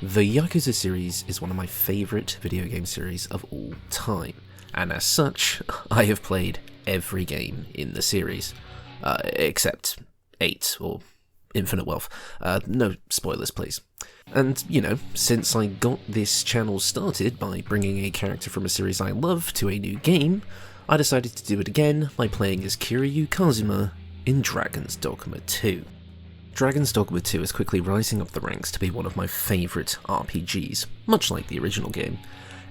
The Yakuza series is one of my favourite video game series of all time, and as such, I have played every game in the series, except 8, or Infinite Wealth. No spoilers, please. And, you know, since I got this channel started by bringing a character from a series I love to a new game, I decided to do it again by playing as Kiryu Kazuma in Dragon's Dogma II. Dragon's Dogma II is quickly rising up the ranks to be one of my favourite RPGs, much like the original game.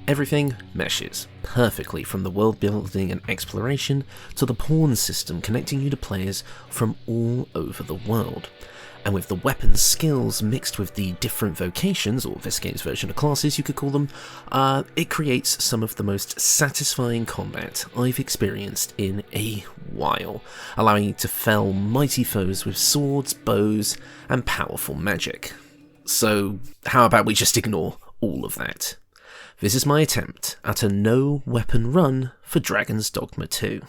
Everything meshes perfectly, from the world building and exploration to the pawn system connecting you to players from all over the world. And with the weapons skills mixed with the different vocations, or this game's version of classes you could call them, it creates some of the most satisfying combat I've experienced in a while, allowing you to fell mighty foes with swords, bows, and powerful magic. So how about we just ignore all of that? This is my attempt at a no-weapon run for Dragon's Dogma II.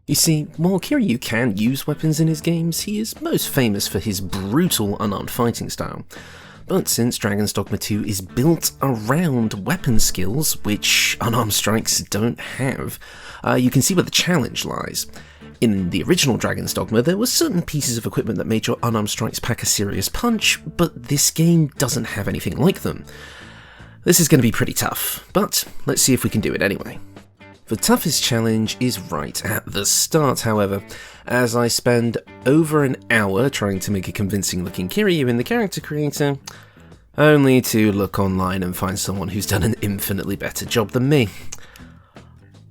You see, while Kiryu can use weapons in his games, he is most famous for his brutal unarmed fighting style. But since Dragon's Dogma II is built around weapon skills, which unarmed strikes don't have, you can see where the challenge lies. In the original Dragon's Dogma, there were certain pieces of equipment that made your unarmed strikes pack a serious punch, but this game doesn't have anything like them. This is going to be pretty tough, but let's see if we can do it anyway. The toughest challenge is right at the start, however, as I spend over an hour trying to make a convincing looking Kiryu in the character creator, only to look online and find someone who's done an infinitely better job than me.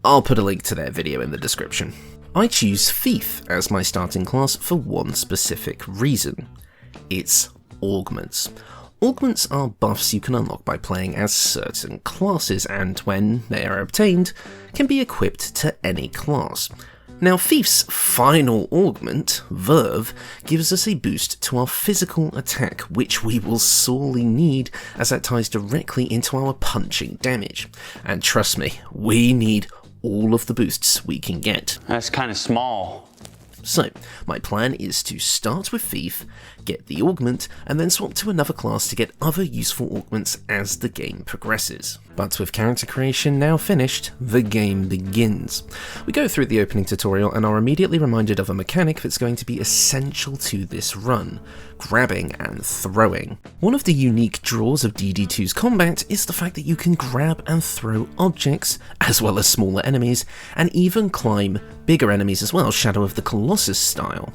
I'll put a link to their video in the description. I choose Thief as my starting class for one specific reason. It's augments. Augments are buffs you can unlock by playing as certain classes, and when they are obtained, can be equipped to any class. Now, Thief's final augment, Verve, gives us a boost to our physical attack, which we will sorely need, as that ties directly into our punching damage. And trust me, we need all of the boosts we can get. That's kind of small. So, my plan is to start with Thief, get the augment, and then swap to another class to get other useful augments as the game progresses. But with character creation now finished, the game begins. We go through the opening tutorial and are immediately reminded of a mechanic that's going to be essential to this run: grabbing and throwing. One of the unique draws of DD2's combat is the fact that you can grab and throw objects, as well as smaller enemies, and even climb bigger enemies as well, Shadow of the Colossus style.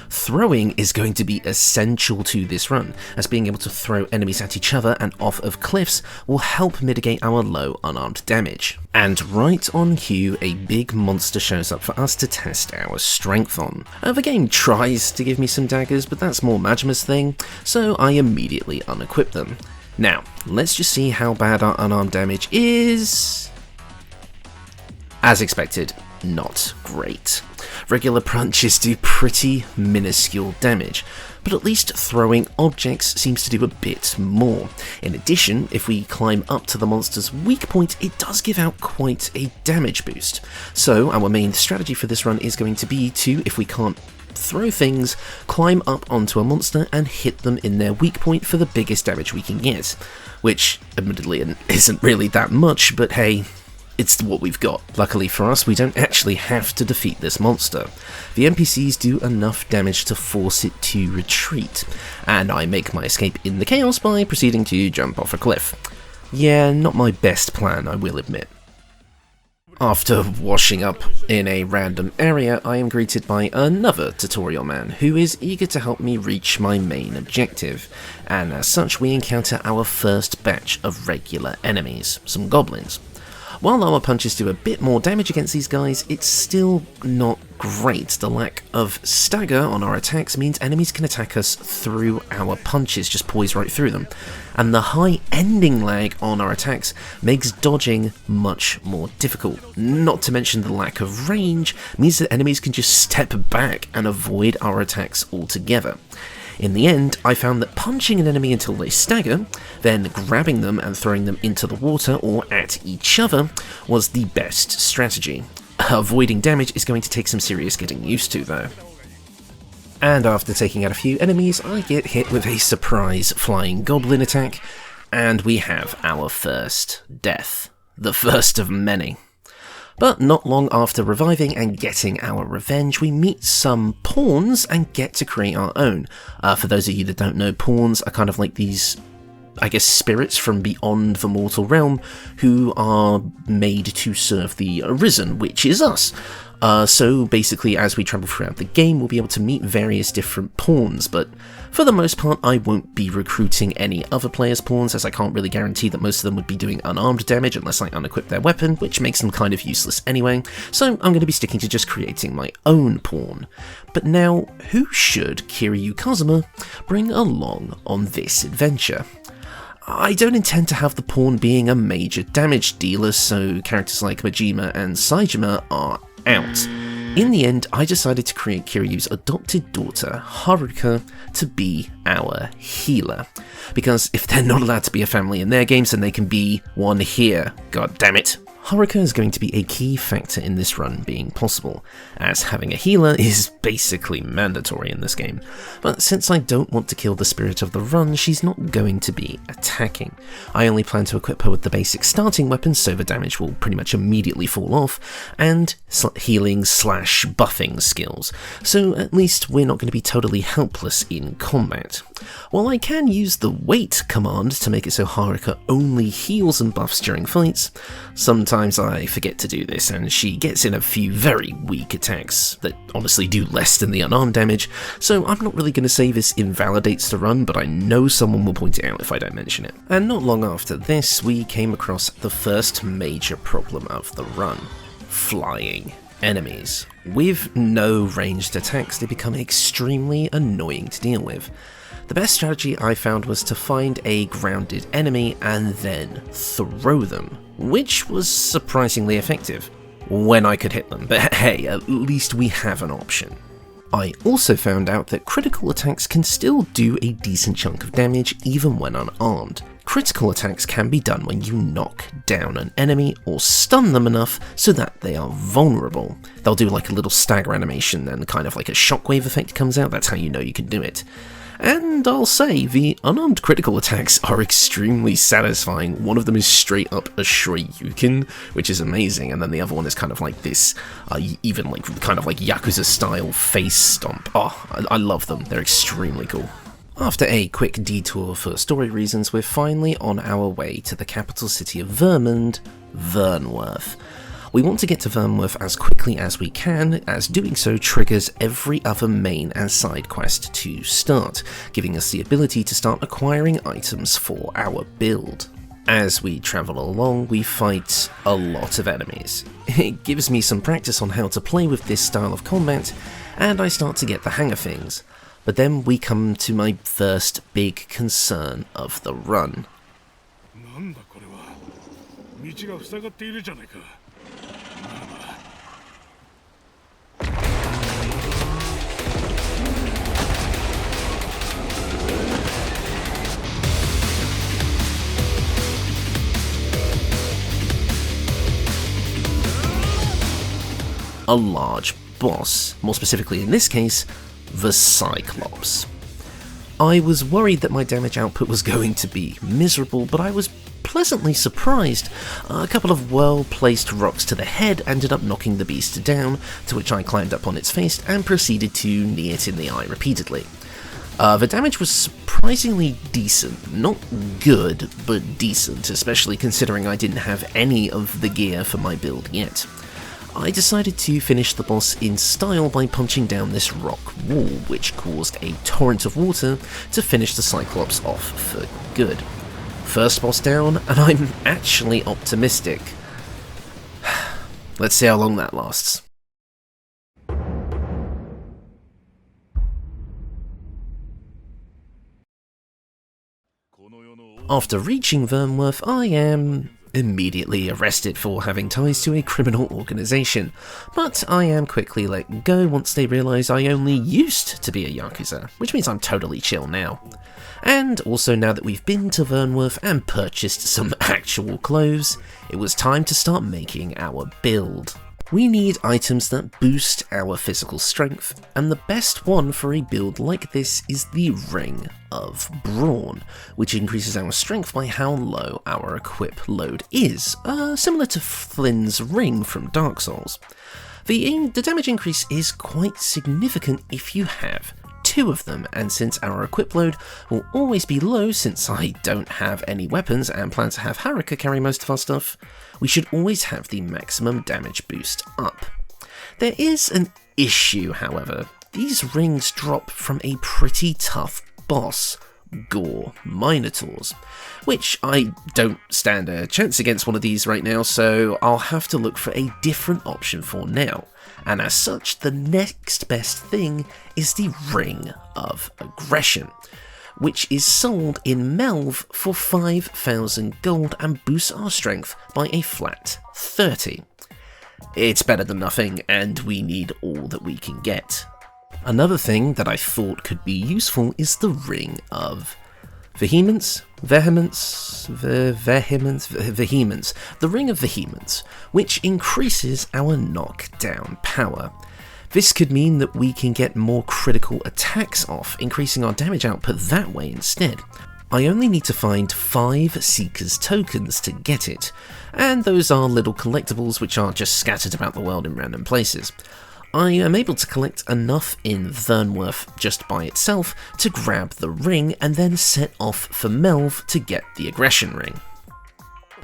Throwing is going to be essential to this run, as being able to throw enemies at each other and off of cliffs will help mitigate our low unarmed damage. And right on cue, a big monster shows up for us to test our strength on. The game tries to give me some daggers, but that's more Majima's thing, so I immediately unequip them. Now, let's just see how bad our unarmed damage is. As expected, not great. Regular punches do pretty minuscule damage, but at least throwing objects seems to do a bit more. In addition, if we climb up to the monster's weak point, it does give out quite a damage boost. So our main strategy for this run is going to be to, if we can't throw things, climb up onto a monster and hit them in their weak point for the biggest damage we can get. Which, admittedly, isn't really that much, but hey, it's what we've got. Luckily for us, we don't actually have to defeat this monster. The NPCs do enough damage to force it to retreat, and I make my escape in the chaos by proceeding to jump off a cliff. Yeah, not my best plan, I will admit. After washing up in a random area, I am greeted by another tutorial man who is eager to help me reach my main objective, and as such we encounter our first batch of regular enemies, some goblins. While our punches do a bit more damage against these guys, it's still not great. The lack of stagger on our attacks means enemies can attack us through our punches, just poise right through them. And the high ending lag on our attacks makes dodging much more difficult. Not to mention the lack of range means that enemies can just step back and avoid our attacks altogether. In the end, I found that punching an enemy until they stagger, then grabbing them and throwing them into the water or at each other was the best strategy. Avoiding damage is going to take some serious getting used to though. And after taking out a few enemies, I get hit with a surprise flying goblin attack, and we have our first death. The first of many. But not long after reviving and getting our revenge, we meet some pawns and get to create our own. For those of you that don't know, pawns are kind of like these, I guess, spirits from beyond the mortal realm who are made to serve the Arisen, which is us. So basically, as we travel throughout the game, we'll be able to meet various different pawns, but for the most part, I won't be recruiting any other players' pawns, as I can't really guarantee that most of them would be doing unarmed damage unless I unequip their weapon, which makes them kind of useless anyway, so I'm going to be sticking to just creating my own pawn. But now, who should Kiryu Kazuma bring along on this adventure? I don't intend to have the pawn being a major damage dealer, so characters like Majima and Saejima are out. In the end, I decided to create Kiryu's adopted daughter, Haruka, to be our healer. Because if they're not allowed to be a family in their games, then they can be one here. God damn it. Haruka is going to be a key factor in this run being possible, as having a healer is basically mandatory in this game. But since I don't want to kill the spirit of the run, she's not going to be attacking. I only plan to equip her with the basic starting weapons, so the damage will pretty much immediately fall off, and healing / buffing skills, so at least we're not going to be totally helpless in combat. While I can use the wait command to make it so Haruka only heals and buffs during fights, sometimes I forget to do this and she gets in a few very weak attacks that honestly do less than the unarmed damage, so I'm not really going to say this invalidates the run, but I know someone will point it out if I don't mention it. And not long after this, we came across the first major problem of the run: flying enemies. With no ranged attacks, they become extremely annoying to deal with. The best strategy I found was to find a grounded enemy and then throw them, which was surprisingly effective when I could hit them, but hey, at least we have an option. I also found out that critical attacks can still do a decent chunk of damage even when unarmed. Critical attacks can be done when you knock down an enemy or stun them enough so that they are vulnerable. They'll do like a little stagger animation and kind of like a shockwave effect comes out, that's how you know you can do it. And I'll say, the unarmed critical attacks are extremely satisfying. One of them is straight up a Shoryuken, which is amazing, and then the other one is kind of like this, even like kind of like Yakuza style face stomp. Oh, I love them, they're extremely cool. After a quick detour for story reasons, we're finally on our way to the capital city of Vermund, Vernworth. We want to get to Vernworth as quickly as we can, as doing so triggers every other main and side quest to start, giving us the ability to start acquiring items for our build. As we travel along, we fight a lot of enemies. It gives me some practice on how to play with this style of combat, and I start to get the hang of things. But then we come to my first big concern of the run. A large boss, more specifically in this case, the Cyclops. I was worried that my damage output was going to be miserable, but I was pleasantly surprised. A couple of well-placed rocks to the head ended up knocking the beast down, to which I climbed up on its face and proceeded to knee it in the eye repeatedly. The damage was surprisingly decent. Not good, but decent, especially considering I didn't have any of the gear for my build yet. I decided to finish the boss in style by punching down this rock wall, which caused a torrent of water to finish the Cyclops off for good. First boss down, and I'm actually optimistic. Let's see how long that lasts. After reaching Vernworth, I am immediately arrested for having ties to a criminal organisation, but I am quickly let go once they realise I only used to be a Yakuza, which means I'm totally chill now. And also now that we've been to Vernworth and purchased some actual clothes, it was time to start making our build. We need items that boost our physical strength, and the best one for a build like this is the Ring of Brawn, which increases our strength by how low our equip load is, similar to Flynn's ring from Dark Souls. The damage increase is quite significant if you have 2 of them, and since our equip load will always be low since I don't have any weapons and plan to have Haruka carry most of our stuff, we should always have the maximum damage boost up. There is an issue, however. These rings drop from a pretty tough boss, Gore Minotaurs, which I don't stand a chance against one of these right now, so I'll have to look for a different option for now. And as such, the next best thing is the Ring of Aggression, which is sold in Melve for 5,000 gold and boosts our strength by a flat 30. It's better than nothing, and we need all that we can get. Another thing that I thought could be useful is the Ring of Vehemence, the Ring of Vehemence, which increases our knockdown power. This could mean that we can get more critical attacks off, increasing our damage output that way instead. I only need to find 5 Seeker's tokens to get it, and those are little collectibles which are just scattered about the world in random places. I am able to collect enough in Vernworth just by itself to grab the ring and then set off for Melve to get the aggression ring.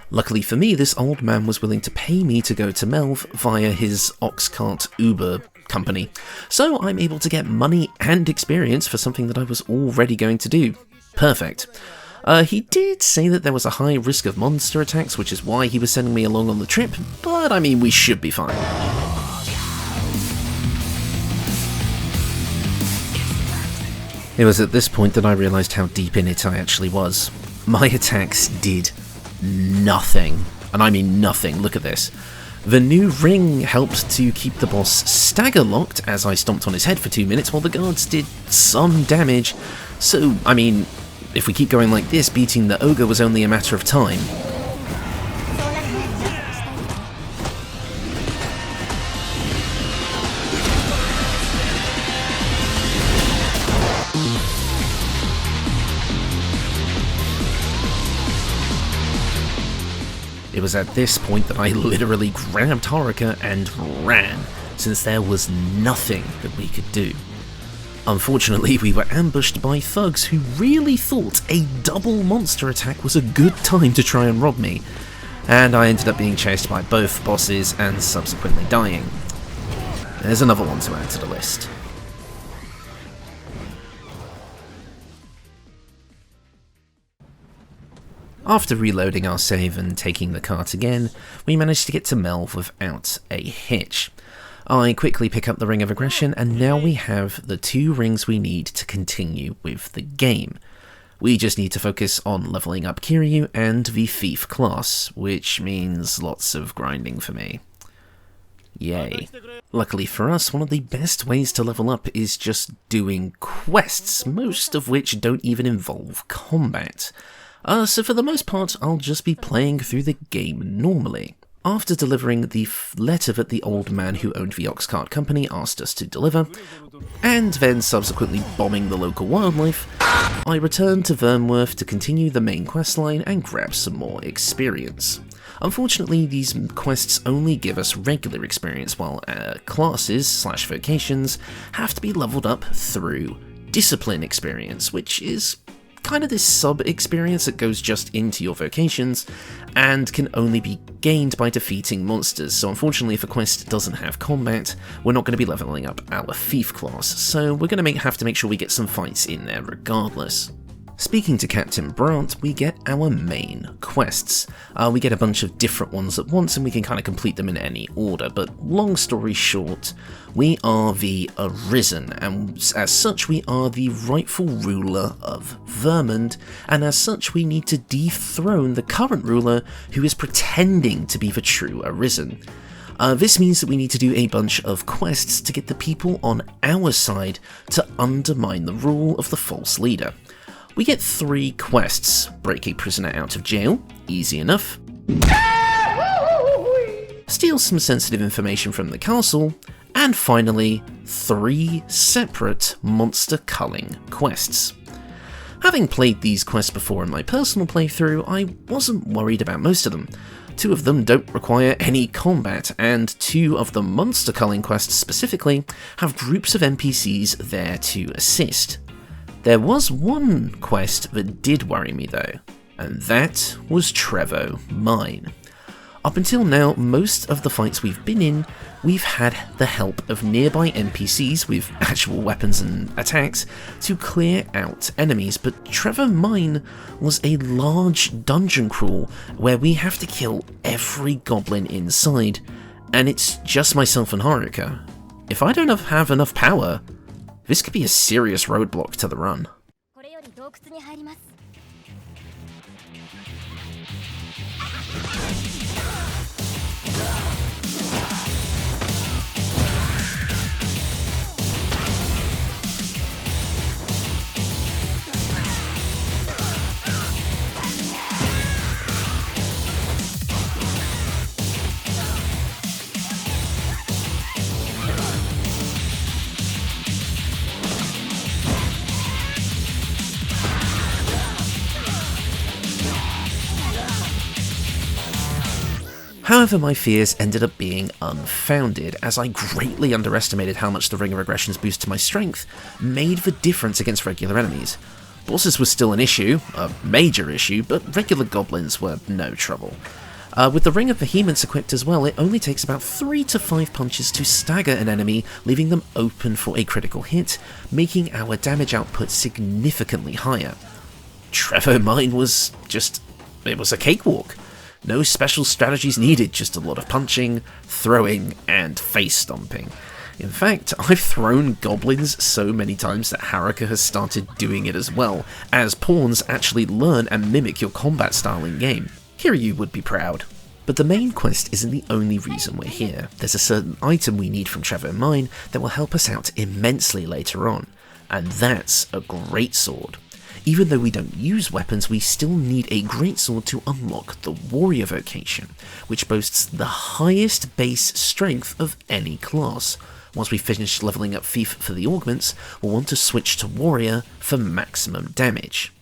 Luckily for me, this old man was willing to pay me to go to Melve via his Oxcart Uber company, so I'm able to get money and experience for something that I was already going to do. Perfect. He did say that there was a high risk of monster attacks, which is why he was sending me along on the trip, but I mean, we should be fine. It was at this point that I realised how deep in it I actually was. My attacks did nothing. And I mean nothing, look at this. The new ring helped to keep the boss stagger locked as I stomped on his head for 2 minutes while the guards did some damage. So, I mean, if we keep going like this, beating the ogre was only a matter of time. It was at this point that I literally grabbed Haruka and ran, since there was nothing that we could do. Unfortunately, we were ambushed by thugs who really thought a double monster attack was a good time to try and rob me, and I ended up being chased by both bosses and subsequently dying. There's another one to add to the list. After reloading our save and taking the cart again, we managed to get to Melve without a hitch. I quickly pick up the Ring of Aggression, and now we have the 2 rings we need to continue with the game. We just need to focus on leveling up Kiryu and the Thief class, which means lots of grinding for me. Yay. Luckily for us, one of the best ways to level up is just doing quests, most of which don't even involve combat. So for the most part, I'll just be playing through the game normally. After delivering the letter that the old man who owned the Oxcart company asked us to deliver, and then subsequently bombing the local wildlife, I returned to Vernworth to continue the main questline and grab some more experience. Unfortunately, these quests only give us regular experience, while classes/vocations have to be leveled up through discipline experience, which is kind of this sub-experience that goes just into your vocations and can only be gained by defeating monsters. So unfortunately, if a quest doesn't have combat, we're not going to be leveling up our Thief class, so we're going to have to make sure we get some fights in there regardless. Speaking to Captain Brandt, we get our main quests. We get a bunch of different ones at once and we can kind of complete them in any order, but long story short, we are the Arisen, and as such we are the rightful ruler of Vermund, and as such we need to dethrone the current ruler who is pretending to be the true Arisen. This means that we need to do a bunch of quests to get the people on our side to undermine the rule of the false leader. We get 3 quests: break a prisoner out of jail, easy enough. steal some sensitive information from the castle, and finally, 3 separate monster culling quests. Having played these quests before in my personal playthrough, I wasn't worried about most of them. 2 of them don't require any combat, and 2 of the monster culling quests specifically have groups of NPCs there to assist. There was one quest that did worry me though, and that was Trevo Mine. Up until now, most of the fights we've been in, we've had the help of nearby NPCs with actual weapons and attacks to clear out enemies, but Trevo Mine was a large dungeon crawl where we have to kill every goblin inside, and it's just myself and Haruka. If I don't have enough power, this could be a serious roadblock to the run. However, my fears ended up being unfounded, as I greatly underestimated how much the Ring of Aggression's boost to my strength made the difference against regular enemies. Bosses was still an issue, a major issue, but regular goblins were no trouble. With the Ring of Vehemence equipped as well, it only takes about 3 to 5 punches to stagger an enemy, leaving them open for a critical hit, making our damage output significantly higher. Trevo Mine was it was a cakewalk. No special strategies needed, just a lot of punching, throwing, and face stomping. In fact, I've thrown goblins so many times that Haruka has started doing it as well, as pawns actually learn and mimic your combat style in game. Kiryu would be proud. But the main quest isn't the only reason we're here. There's a certain item we need from Trevo Mine that will help us out immensely later on, and that's a greatsword. Even though we don't use weapons, we still need a greatsword to unlock the Warrior vocation, which boasts the highest base strength of any class. Once we finish leveling up Thief for the augments, we'll want to switch to Warrior for maximum damage.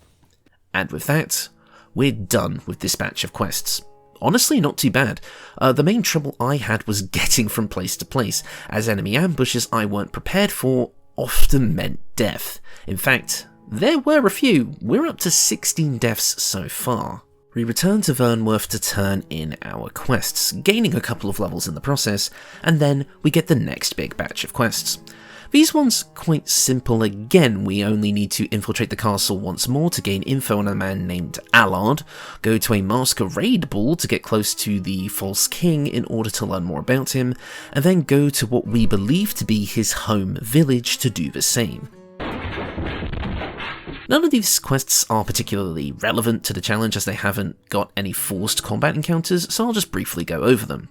And with that, we're done with this batch of quests. Honestly, not too bad. The main trouble I had was getting from place to place, as enemy ambushes I weren't prepared for often meant death. In fact, there were a few. We're up to 16 deaths so far. We return to Vernworth to turn in our quests, gaining a couple of levels in the process, and then we get the next big batch of quests. These ones quite simple again. We only need to infiltrate the castle once more to gain info on a man named Allard, go to a masquerade ball to get close to the false king in order to learn more about him, and then go to what we believe to be his home village to do the same. None of these quests are particularly relevant to the challenge, as they haven't got any forced combat encounters, so I'll just briefly go over them.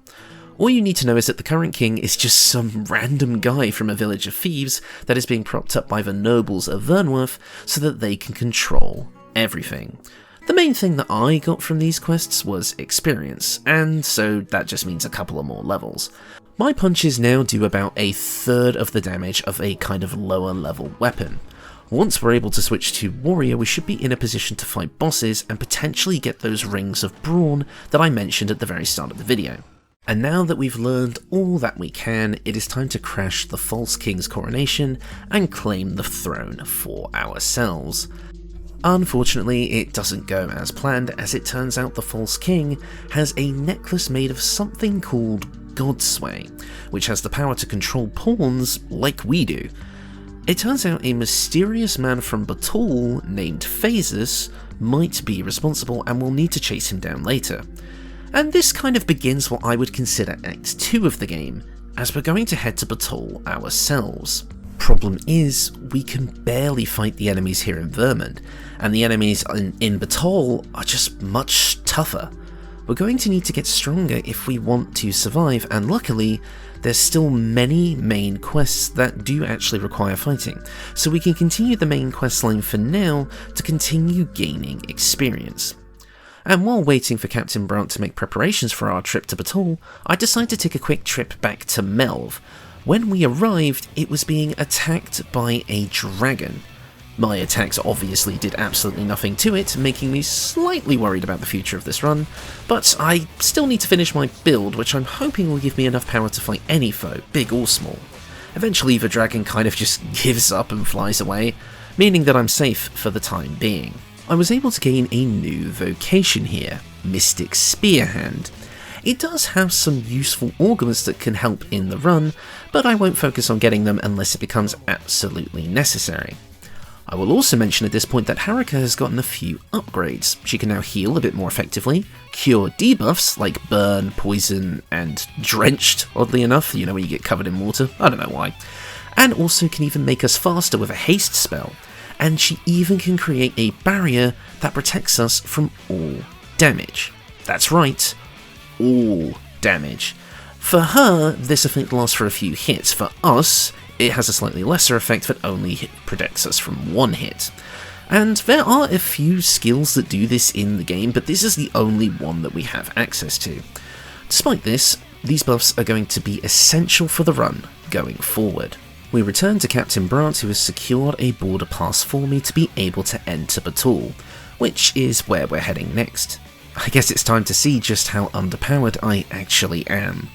All you need to know is that the current king is just some random guy from a village of thieves that is being propped up by the nobles of Vernworth so that they can control everything. The main thing that I got from these quests was experience, and so that just means a couple of more levels. My punches now do about a third of the damage of a kind of lower level weapon. Once we're able to switch to Warrior, we should be in a position to fight bosses and potentially get those rings of brawn that I mentioned at the very start of the video. And now that we've learned all that we can, it is time to crash the False King's coronation and claim the throne for ourselves. Unfortunately, it doesn't go as planned, as it turns out the False King has a necklace made of something called Godsway, which has the power to control pawns like we do. It turns out a mysterious man from Battahl named Phases might be responsible, and we'll need to chase him down later. And this kind of begins what I would consider Act 2 of the game, as we're going to head to Battahl ourselves. Problem is, we can barely fight the enemies here in Vermund, and the enemies in Battahl are just much tougher. We're going to need to get stronger if we want to survive, and luckily, there's still many main quests that do actually require fighting, so we can continue the main quest line for now to continue gaining experience. And while waiting for Captain Brandt to make preparations for our trip to Battahl, I decided to take a quick trip back to Melv. When we arrived, it was being attacked by a dragon. My attacks obviously did absolutely nothing to it, making me slightly worried about the future of this run, but I still need to finish my build, which I'm hoping will give me enough power to fight any foe, big or small. Eventually the dragon kind of just gives up and flies away, meaning that I'm safe for the time being. I was able to gain a new vocation here, Mystic Spearhand. It does have some useful augments that can help in the run, but I won't focus on getting them unless it becomes absolutely necessary. I will also mention at this point that Haruka has gotten a few upgrades. She can now heal a bit more effectively, cure debuffs like burn, poison, and drenched, oddly enough, you know, when you get covered in water, I don't know why, and also can even make us faster with a haste spell. And she even can create a barrier that protects us from all damage. That's right, all damage. For her, this effect lasts for a few hits. For us, it has a slightly lesser effect that only protects us from one hit. And there are a few skills that do this in the game, but this is the only one that we have access to. Despite this, these buffs are going to be essential for the run going forward. We return to Captain Brandt, who has secured a border pass for me to be able to enter Battahl, which is where we're heading next. I guess it's time to see just how underpowered I actually am.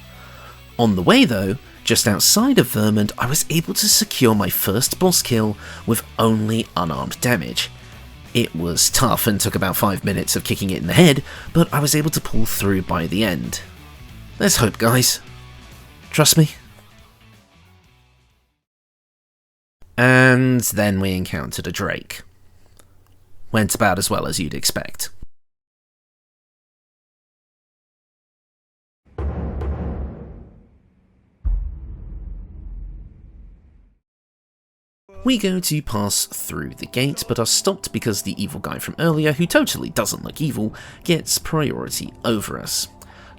On the way though, just outside of Vernworth, I was able to secure my first boss kill with only unarmed damage. It was tough and took about 5 minutes of kicking it in the head, but I was able to pull through by the end. There's hope, guys. Trust me. And then we encountered a Drake. Went about as well as you'd expect. We go to pass through the gate, but are stopped because the evil guy from earlier, who totally doesn't look evil, gets priority over us.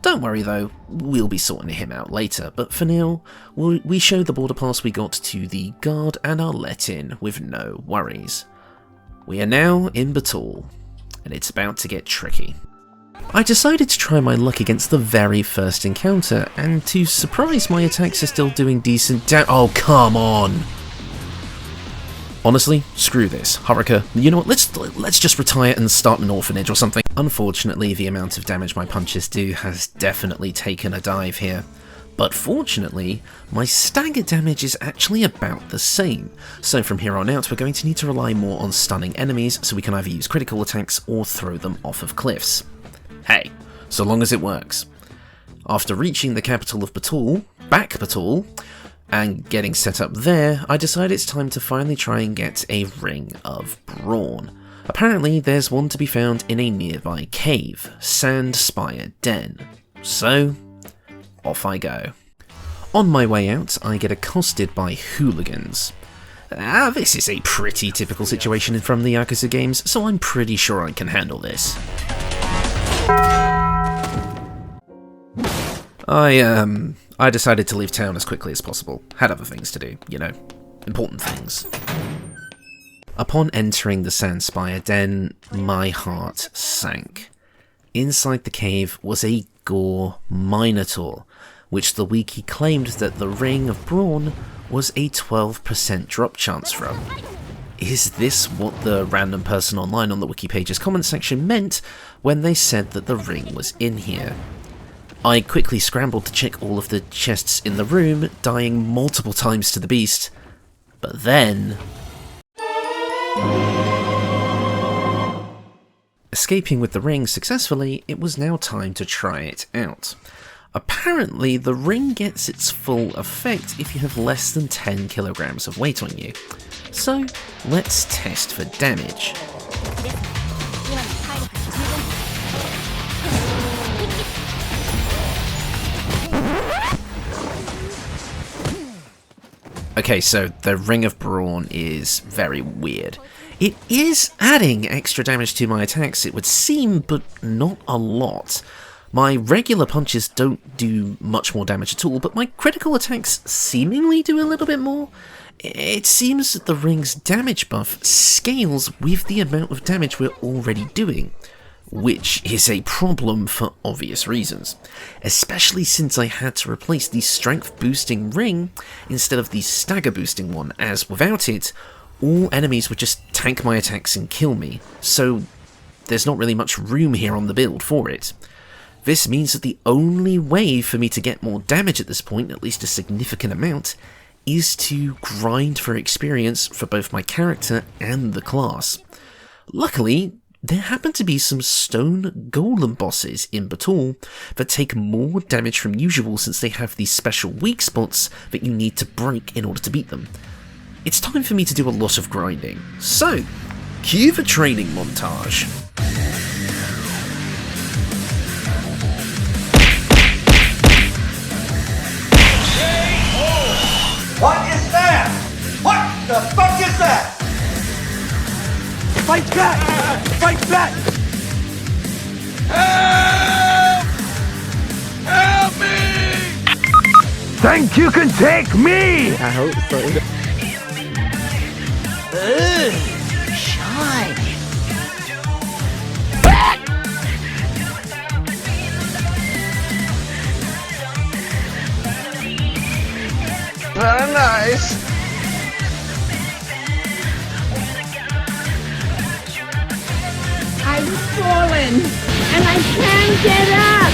Don't worry though, we'll be sorting him out later, but for now, we show the border pass we got to the guard and are let in with no worries. We are now in Battahl, and it's about to get tricky. I decided to try my luck against the very first encounter, and to surprise, my attacks are still doing decent oh, come on! Honestly, screw this. Haruka, you know what, let's just retire and start an orphanage or something. Unfortunately, the amount of damage my punches do has definitely taken a dive here. But fortunately, my stagger damage is actually about the same. So from here on out, we're going to need to rely more on stunning enemies, so we can either use critical attacks or throw them off of cliffs. Hey, so long as it works. After reaching the capital of Battahl, Battahl, and getting set up there, I decided it's time to finally try and get a Ring of Brawn. Apparently there's one to be found in a nearby cave, Sand Spire Den. So, off I go. On my way out, I get accosted by hooligans. This is a pretty typical situation from the Yakuza games, so I'm pretty sure I can handle this. I decided to leave town as quickly as possible. Had other things to do, you know, important things. Upon entering the Sandspire Den, my heart sank. Inside the cave was a Gore Minotaur, which the wiki claimed that the Ring of Brawn was a 12% drop chance from. Is this what the random person online on the wiki page's comment section meant when they said that the ring was in here? I quickly scrambled to check all of the chests in the room, dying multiple times to the beast, but then... Escaping with the ring successfully, it was now time to try it out. Apparently, the ring gets its full effect if you have less than 10 kilograms of weight on you. So, let's test for damage. Okay, so the Ring of Brawn is very weird. It is adding extra damage to my attacks, it would seem, but not a lot. My regular punches don't do much more damage at all, but my critical attacks seemingly do a little bit more. It seems that the ring's damage buff scales with the amount of damage we're already doing, which is a problem for obvious reasons, especially since I had to replace the strength boosting ring instead of the stagger boosting one, as without it, all enemies would just tank my attacks and kill me, so there's not really much room here on the build for it. This means that the only way for me to get more damage at this point, at least a significant amount, is to grind for experience for both my character and the class. Luckily, there happen to be some stone golem bosses in Battahl that take more damage from usual since they have these special weak spots that you need to break in order to beat them. It's time for me to do a lot of grinding, so cue the training montage. What is that? What the fuck is that? Fight back! Fight back! Help! Help me! Think you can take me? I hope so. Shine. Very nice. I've fallen and I can't get up.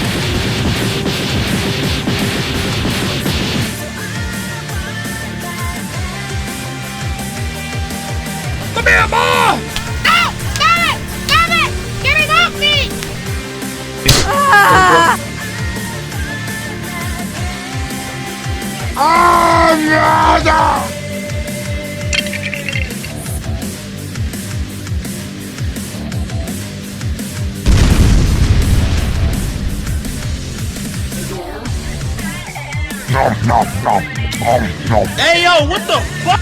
Come here, boy! Ow! Stop it! Stop it! Get it off me! Ah! Oh, no! Nom, nom, nom, nom, nom. Hey yo, what the fuck?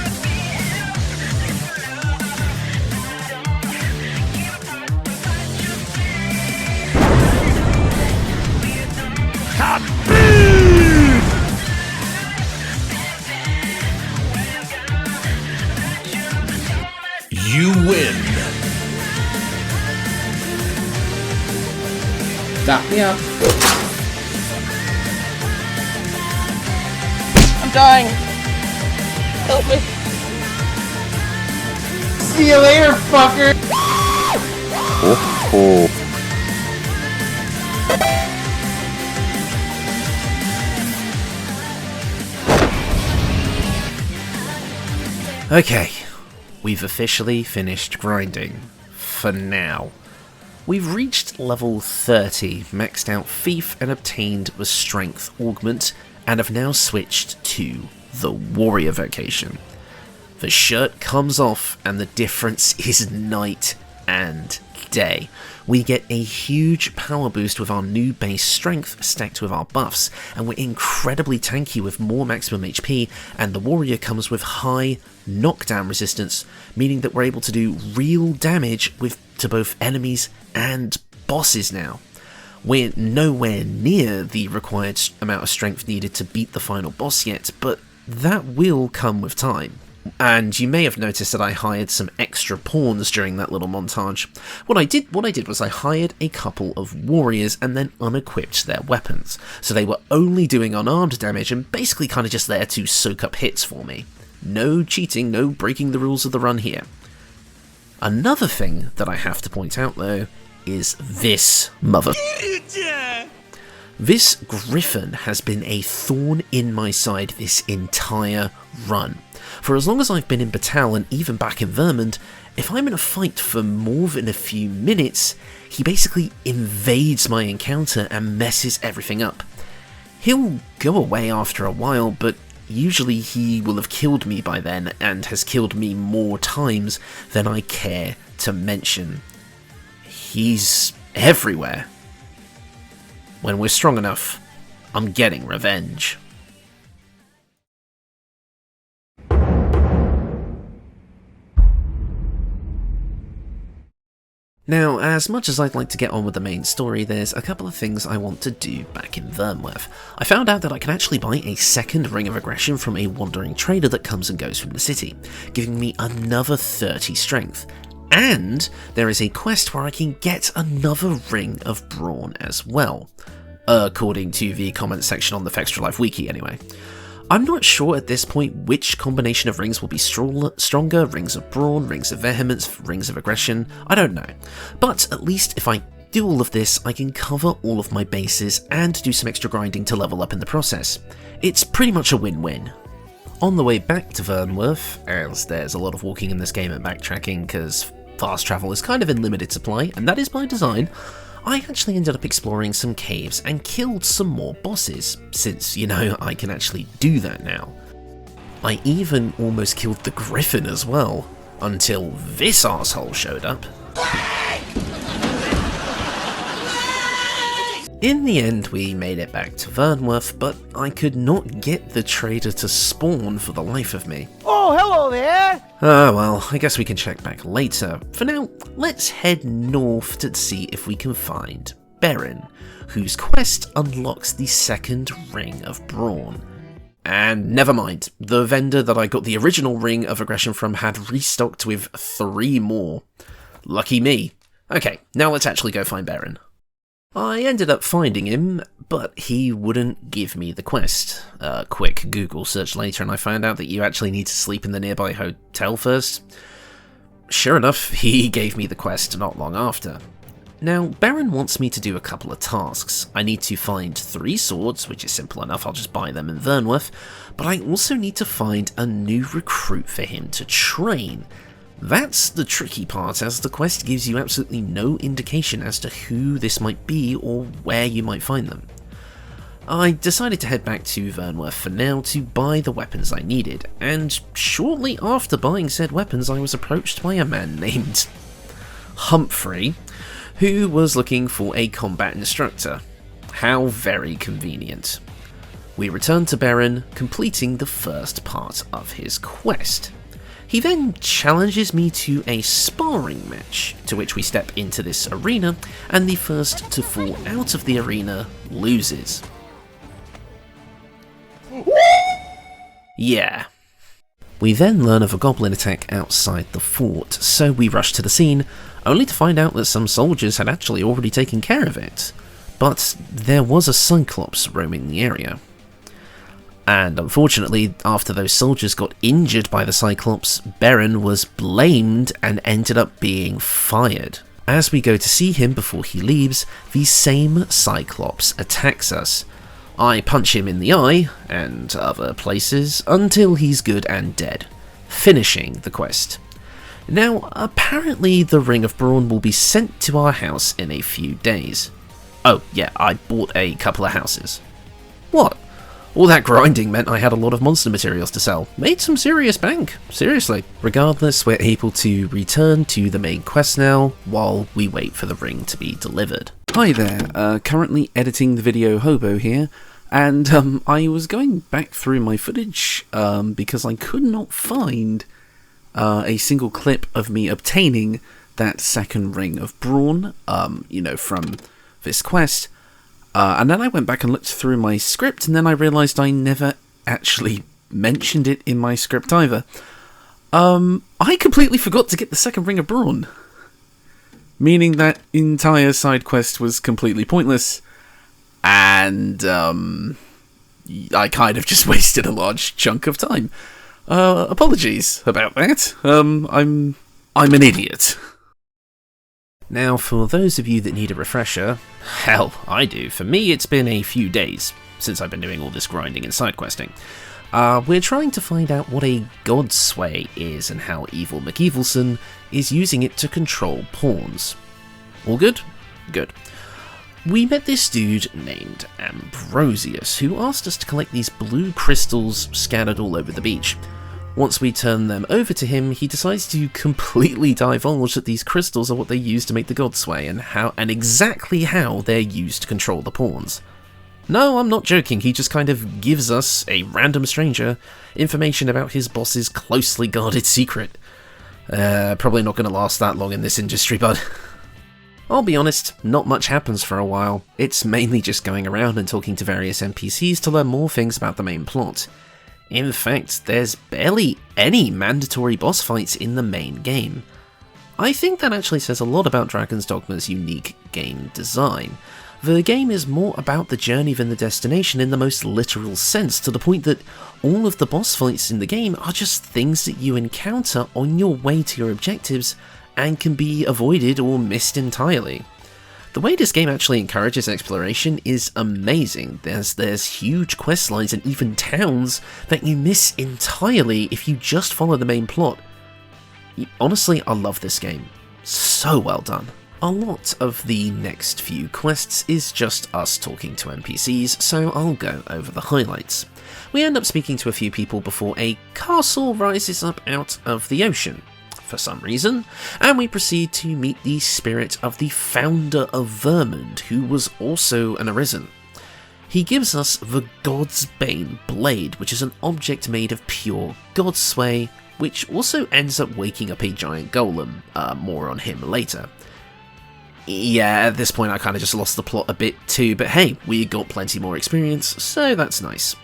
You win. Stop me up. I'm dying. Help me. See you later, fucker. Oh. Okay, we've officially finished grinding. For now. We've reached level 30, maxed out Thief and obtained the Strength Augment, and have now switched to the Warrior vocation. The shirt comes off and the difference is night and day. We get a huge power boost with our new base strength stacked with our buffs, and we're incredibly tanky with more maximum HP, and the Warrior comes with high knockdown resistance, meaning that we're able to do real damage to both enemies and bosses now. We're nowhere near the required amount of strength needed to beat the final boss yet, but that will come with time. And you may have noticed that I hired some extra pawns during that little montage. What I did was I hired a couple of warriors and then unequipped their weapons, so they were only doing unarmed damage and basically kind of just there to soak up hits for me. No cheating, no breaking the rules of the run here. Another thing that I have to point out though is this mother. This griffin has been a thorn in my side this entire run. For as long as I've been in Battahl and even back in Vernworth, if I'm in a fight for more than a few minutes, he basically invades my encounter and messes everything up. He'll go away after a while, but usually he will have killed me by then and has killed me more times than I care to mention. He's everywhere. When we're strong enough, I'm getting revenge. Now, as much as I'd like to get on with the main story, there's a couple of things I want to do back in Vernworth. I found out that I can actually buy a second Ring of Aggression from a wandering trader that comes and goes from the city, giving me another 30 strength. And there is a quest where I can get another Ring of Brawn as well, according to the comment section on the Fextra Life Wiki anyway. I'm not sure at this point which combination of rings will be stronger, Rings of Brawn, Rings of Vehemence, Rings of Aggression, I don't know. But at least if I do all of this, I can cover all of my bases and do some extra grinding to level up in the process. It's pretty much a win-win. On the way back to Vernworth, as there's a lot of walking in this game and backtracking because fast travel is kind of in limited supply, and that is by design, I actually ended up exploring some caves and killed some more bosses, since, you know, I can actually do that now. I even almost killed the Griffin as well, until this arsehole showed up. In the end, we made it back to Vernworth, but I could not get the trader to spawn for the life of me. Oh, hello there! Well, I guess we can check back later. For now, let's head north to see if we can find Battahl, whose quest unlocks the second Ring of Brawn. And never mind, the vendor that I got the original Ring of Aggression from had restocked with 3 more. Lucky me. Okay, now let's actually go find Battahl. I ended up finding him, but he wouldn't give me the quest. A quick Google search later and I found out that you actually need to sleep in the nearby hotel first. Sure enough, he gave me the quest not long after. Now, Battahl wants me to do a couple of tasks. I need to find 3 swords, which is simple enough, I'll just buy them in Vernworth, but I also need to find a new recruit for him to train. That's the tricky part, as the quest gives you absolutely no indication as to who this might be or where you might find them. I decided to head back to Vernworth for now to buy the weapons I needed, and shortly after buying said weapons I was approached by a man named Humphrey, who was looking for a combat instructor. How very convenient. We returned to Battahl, completing the first part of his quest. He then challenges me to a sparring match, to which we step into this arena, and the first to fall out of the arena loses. Yeah. We then learn of a goblin attack outside the fort, so we rush to the scene, only to find out that some soldiers had actually already taken care of it. But there was a Cyclops roaming the area. And unfortunately, after those soldiers got injured by the Cyclops, Battahl was blamed and ended up being fired. As we go to see him before he leaves, the same Cyclops attacks us. I punch him in the eye, and other places, until he's good and dead, finishing the quest. Now, apparently the Ring of Brawn will be sent to our house in a few days. Oh yeah, I bought a couple of houses. What? All that grinding meant I had a lot of monster materials to sell. Made some serious bank, seriously. Regardless, we're able to return to the main quest now, while we wait for the ring to be delivered. Hi there, currently editing the video Hobo here, and I was going back through my footage because I could not find a single clip of me obtaining that second Ring of Brawn, you know, from this quest. And then I went back and looked through my script, and then I realised I never actually mentioned it in my script either. I completely forgot to get the second Ring of Brawn, meaning that entire side quest was completely pointless, and I kind of just wasted a large chunk of time. Apologies about that. I'm an idiot. Now, for those of you that need a refresher, hell, I do. For me, it's been a few days since I've been doing all this grinding and side questing. We're trying to find out what a God Sway is and how Evil McEvilson is using it to control pawns. All good? Good. We met this dude named Ambrosius, who asked us to collect these blue crystals scattered all over the beach. Once we turn them over to him, he decides to completely divulge that these crystals are what they use to make the God Sway, and exactly how they're used to control the pawns. No, I'm not joking, he just kind of gives us, a random stranger, information about his boss's closely guarded secret. Probably not going to last that long in this industry, bud. I'll be honest, not much happens for a while. It's mainly just going around and talking to various NPCs to learn more things about the main plot. In fact, there's barely any mandatory boss fights in the main game. I think that actually says a lot about Dragon's Dogma's unique game design. The game is more about the journey than the destination in the most literal sense, to the point that all of the boss fights in the game are just things that you encounter on your way to your objectives and can be avoided or missed entirely. The way this game actually encourages exploration is amazing. There's huge quest lines and even towns that you miss entirely if you just follow the main plot. Honestly, I love this game. So well done. A lot of the next few quests is just us talking to NPCs, so I'll go over the highlights. We end up speaking to a few people before a castle rises up out of the ocean, for some reason, and we proceed to meet the spirit of the founder of Vernworth, who was also an Arisen. He gives us the God's Bane blade, which is an object made of pure god sway, which also ends up waking up a giant golem. More on him later. Yeah, at this point I kind of just lost the plot a bit too, but hey, we got plenty more experience, so that's nice.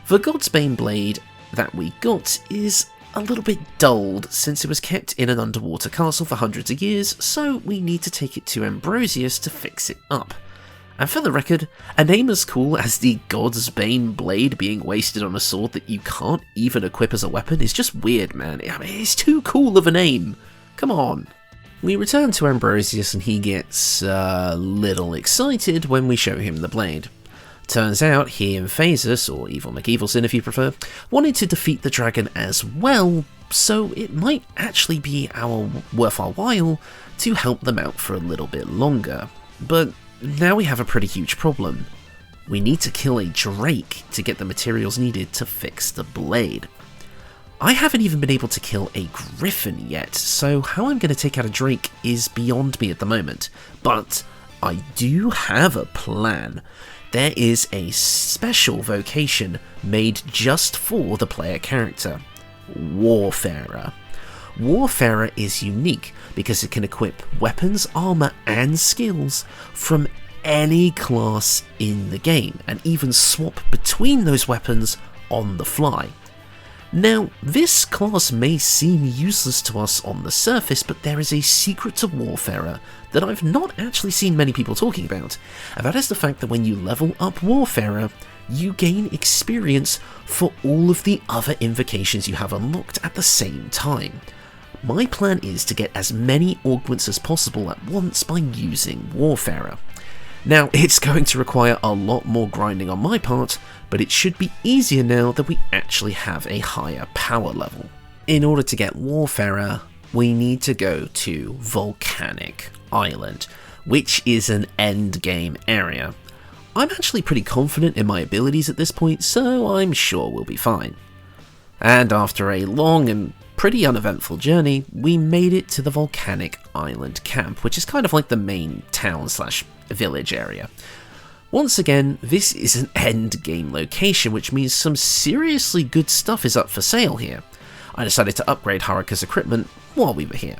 The God's Bane blade that we got is a little bit dulled, since it was kept in an underwater castle for hundreds of years, so we need to take it to Ambrosius to fix it up. And for the record, a name as cool as the God's Bane blade being wasted on a sword that you can't even equip as a weapon is just weird, man. I mean, it's too cool of a name. Come on. We return to Ambrosius and he gets a little excited when we show him the blade. Turns out he and Phasus, or Evil McEvilson if you prefer, wanted to defeat the dragon as well, so it might actually be worth our while to help them out for a little bit longer. But now we have a pretty huge problem. We need to kill a drake to get the materials needed to fix the blade. I haven't even been able to kill a griffin yet, so how I'm going to take out a drake is beyond me at the moment. But I do have a plan. There is a special vocation made just for the player character, Warfarer. Warfarer is unique because it can equip weapons, armor, and skills from any class in the game, and even swap between those weapons on the fly. Now, this class may seem useless to us on the surface, but there is a secret to Warfarer that I've not actually seen many people talking about, and that is the fact that when you level up Warfarer, you gain experience for all of the other invocations you have unlocked at the same time. My plan is to get as many augments as possible at once by using Warfarer. Now, it's going to require a lot more grinding on my part, but it should be easier now that we actually have a higher power level. In order to get Warfarer, we need to go to Volcanic Island, which is an endgame area. I'm actually pretty confident in my abilities at this point, so I'm sure we'll be fine. And after a long and pretty uneventful journey, we made it to the Volcanic Island camp, which is kind of like the main town/village area. Once again, this is an end game location, which means some seriously good stuff is up for sale here. I decided to upgrade Haruka's equipment while we were here.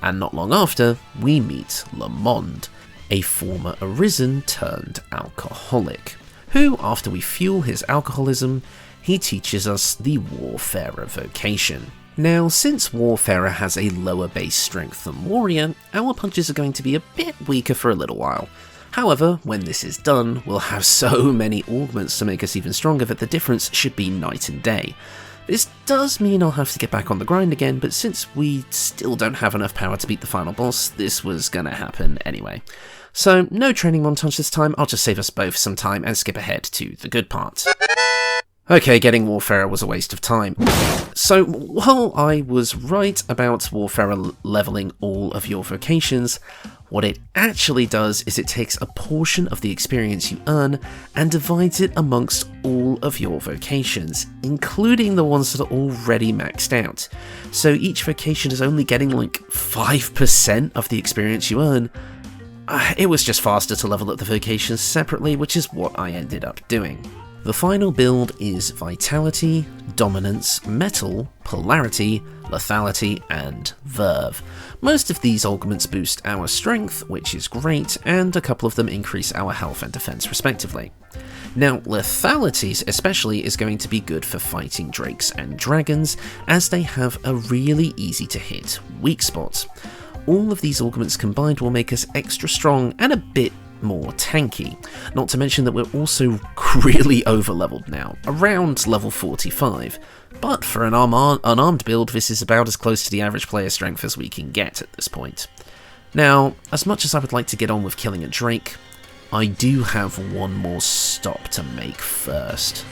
And not long after, we meet Lamond, a former Arisen turned alcoholic, who, after we fuel his alcoholism, he teaches us the Warfarer vocation. Now, since Warfarer has a lower base strength than Warrior, our punches are going to be a bit weaker for a little while. However, when this is done, we'll have so many augments to make us even stronger that the difference should be night and day. This does mean I'll have to get back on the grind again, but since we still don't have enough power to beat the final boss, this was gonna happen anyway. So, no training montage this time, I'll just save us both some time and skip ahead to the good part. Okay, getting Warfarer was a waste of time. So, while I was right about Warfarer leveling all of your vocations, what it actually does is it takes a portion of the experience you earn and divides it amongst all of your vocations, including the ones that are already maxed out. So each vocation is only getting like 5% of the experience you earn. It was just faster to level up the vocations separately, which is what I ended up doing. The final build is Vitality, Dominance, Metal, Polarity, Lethality, and Verve. Most of these augments boost our strength, which is great, and a couple of them increase our health and defense respectively. Now, Lethality especially is going to be good for fighting drakes and dragons, as they have a really easy to hit weak spot. All of these augments combined will make us extra strong and a bit more tanky, not to mention that we're also really over-leveled now, around level 45, but for an unarmed build this is about as close to the average player strength as we can get at this point. Now, as much as I would like to get on with killing a drake, I do have one more stop to make first.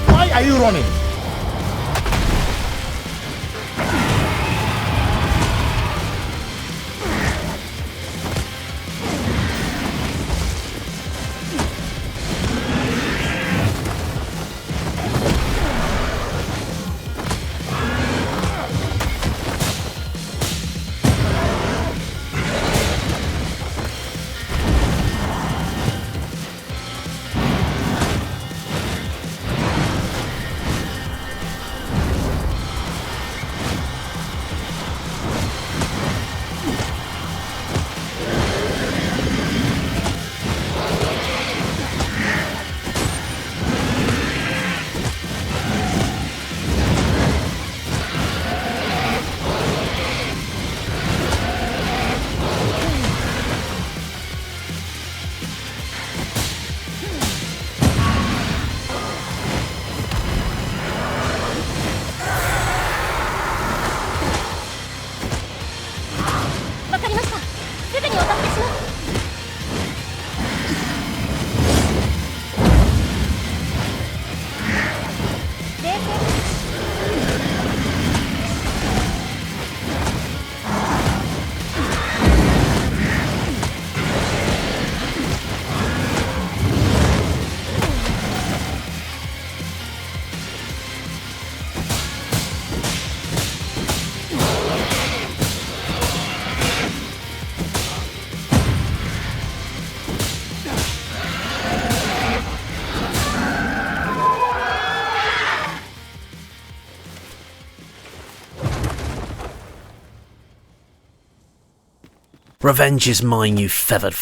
Why are you running? Revenge is mine, you feathered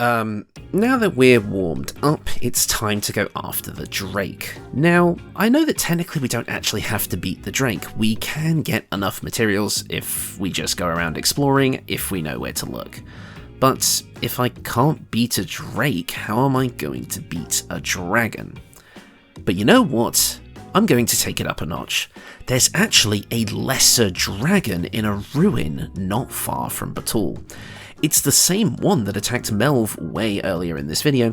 now that we're warmed up, it's time to go after the Drake. Now, I know that technically we don't actually have to beat the Drake. We can get enough materials if we just go around exploring, if we know where to look. But if I can't beat a Drake, how am I going to beat a dragon? But you know what? I'm going to take it up a notch. There's actually a lesser dragon in a ruin not far from Battahl. It's the same one that attacked Melv way earlier in this video,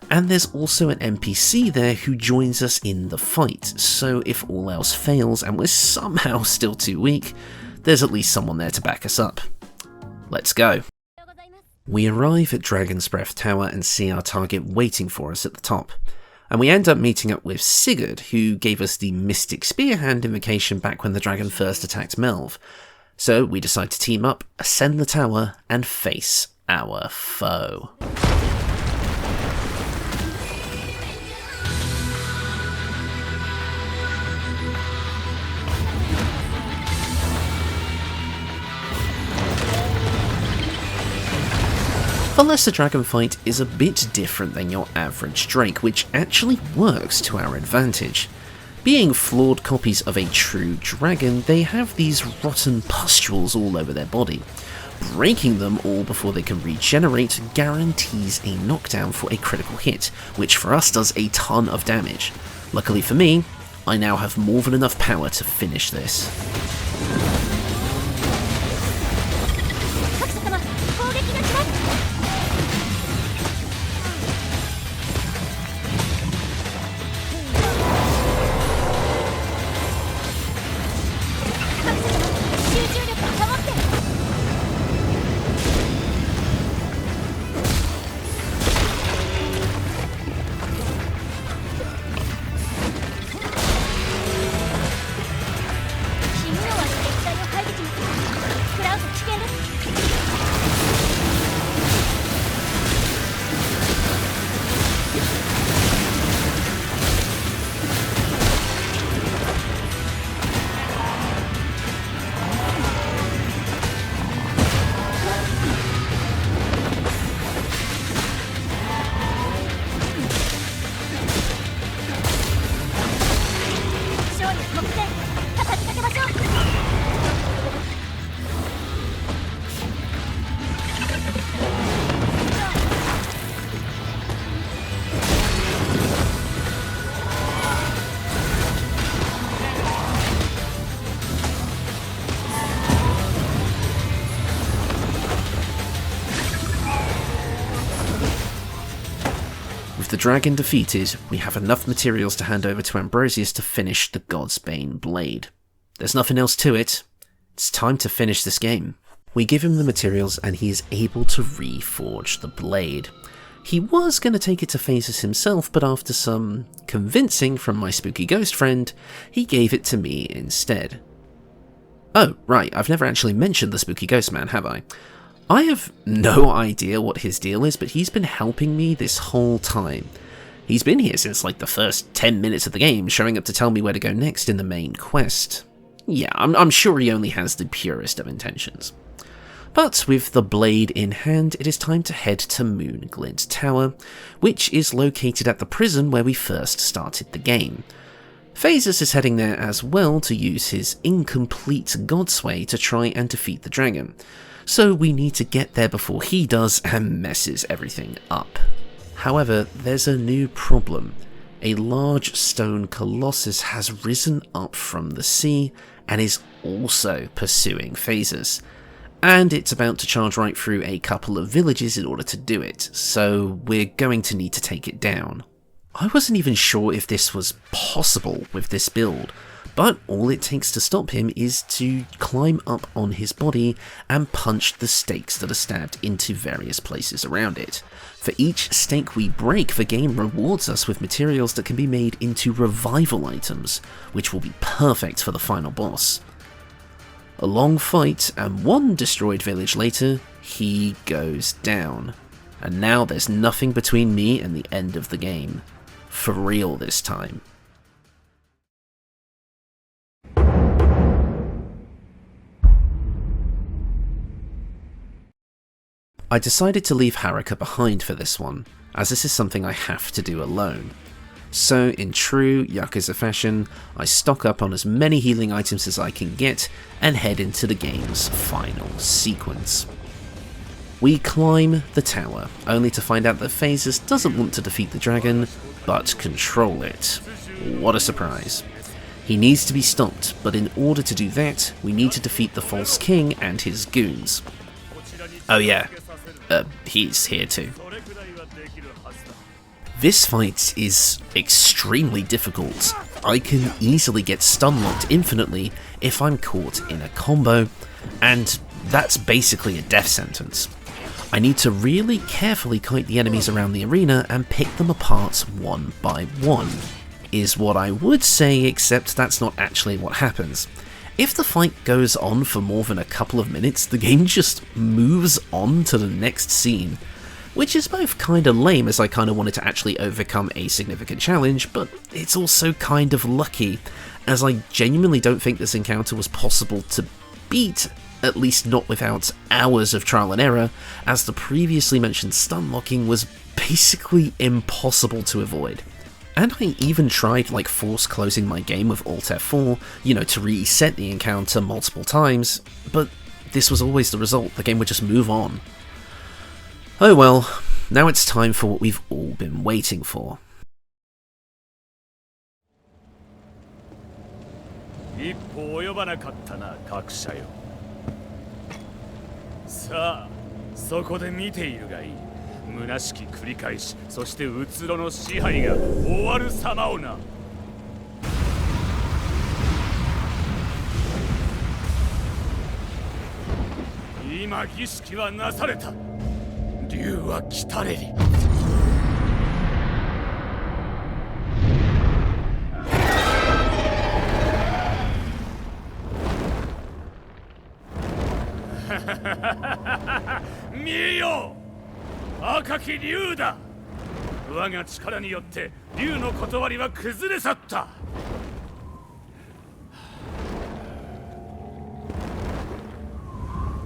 and there's also an NPC there who joins us in the fight, so if all else fails and we're somehow still too weak, there's at least someone there to back us up. Let's go. We arrive at Dragon's Breath Tower and see our target waiting for us at the top. And we end up meeting up with Sigurd, who gave us the Mystic Spearhand invocation back when the dragon first attacked Melv. So we decide to team up, ascend the tower, and face our foe. The Lesser Dragon fight is a bit different than your average Drake, which actually works to our advantage. Being flawed copies of a true dragon, they have these rotten pustules all over their body. breaking them all before they can regenerate guarantees a knockdown for a critical hit, which for us does a ton of damage. Luckily for me, I now have more than enough power to finish this. The dragon defeated, we have enough materials to hand over to Ambrosius to finish the God's Bane blade. There's nothing else to it. It's time to finish this game. We give him the materials and he is able to reforge the blade. He was going to take it to Phases himself, but after some convincing from my spooky ghost friend, he gave it to me instead. Oh, right, I've never actually mentioned the spooky ghost man, have I? I have no idea what his deal is, but he's been helping me this whole time. He's been here since like the first 10 minutes of the game, showing up to tell me where to go next in the main quest. Yeah, I'm sure he only has the purest of intentions. But with the blade in hand, it is time to head to Moonglint Tower, which is located at the prison where we first started the game. Phases is heading there as well to use his incomplete Godsway to try and defeat the dragon. So we need to get there before he does and messes everything up. However, there's a new problem. A large stone colossus has risen up from the sea and is also pursuing Phases. And it's about to charge right through a couple of villages in order to do it, so we're going to need to take it down. I wasn't even sure if this was possible with this build, but all it takes to stop him is to climb up on his body and punch the stakes that are stabbed into various places around it. For each stake we break, the game rewards us with materials that can be made into revival items, which will be perfect for the final boss. A long fight and one destroyed village later, he goes down. And now there's nothing between me and the end of the game. For real this time. I decided to leave Haruka behind for this one, as this is something I have to do alone. So in true Yakuza fashion, I stock up on as many healing items as I can get and head into the game's final sequence. We climb the tower, only to find out that Phases doesn't want to defeat the dragon, but control it. What a surprise. He needs to be stopped, but in order to do that, we need to defeat the False King and his goons. Oh yeah, he's here too. This fight is extremely difficult. I can easily get stun-locked infinitely if I'm caught in a combo, and that's basically a death sentence. I need to really carefully kite the enemies around the arena and pick them apart one by one, is what I would say, except that's not actually what happens. If the fight goes on for more than a couple of minutes, the game just moves on to the next scene, which is both kinda lame as I kinda wanted to actually overcome a significant challenge, but it's also kind of lucky, as I genuinely don't think this encounter was possible to beat, at least not without hours of trial and error, as the previously mentioned stun locking was basically impossible to avoid. And I even tried force closing my game with Alt F4, to reset the encounter multiple times, but this was always the result, the game would just move on. Oh well, now it's time for what we've all been waiting for. 一歩及ばなかったな、各社よ。さあ、そこで見ているがいい。虚しき繰り返し、そしてうつろの支配が終わる様をな。今儀式はなされた。竜は来たれり。見えよ、赤き竜だ。我が力によって竜の断りは崩れ去った。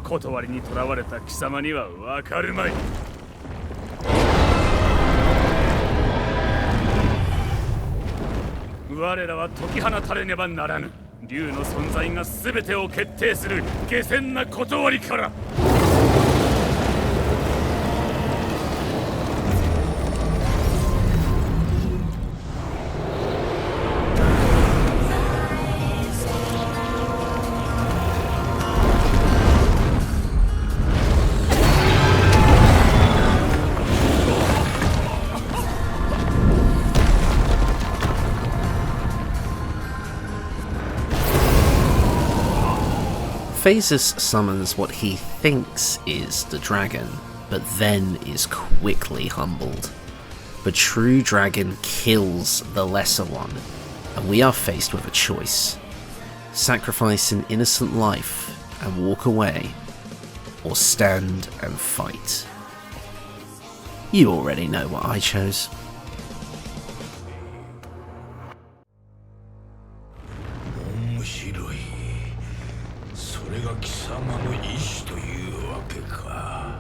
断りにとらわれた貴様にはわかるまい。我らは解き放たれねばならぬ。竜の存在が全てを決定する下賤な断りから。Phases summons what he thinks is the dragon, but then is quickly humbled. The true dragon kills the lesser one, and we are faced with a choice. Sacrifice an innocent life and walk away, or stand and fight. You already know what I chose. 貴様の意志というわけか。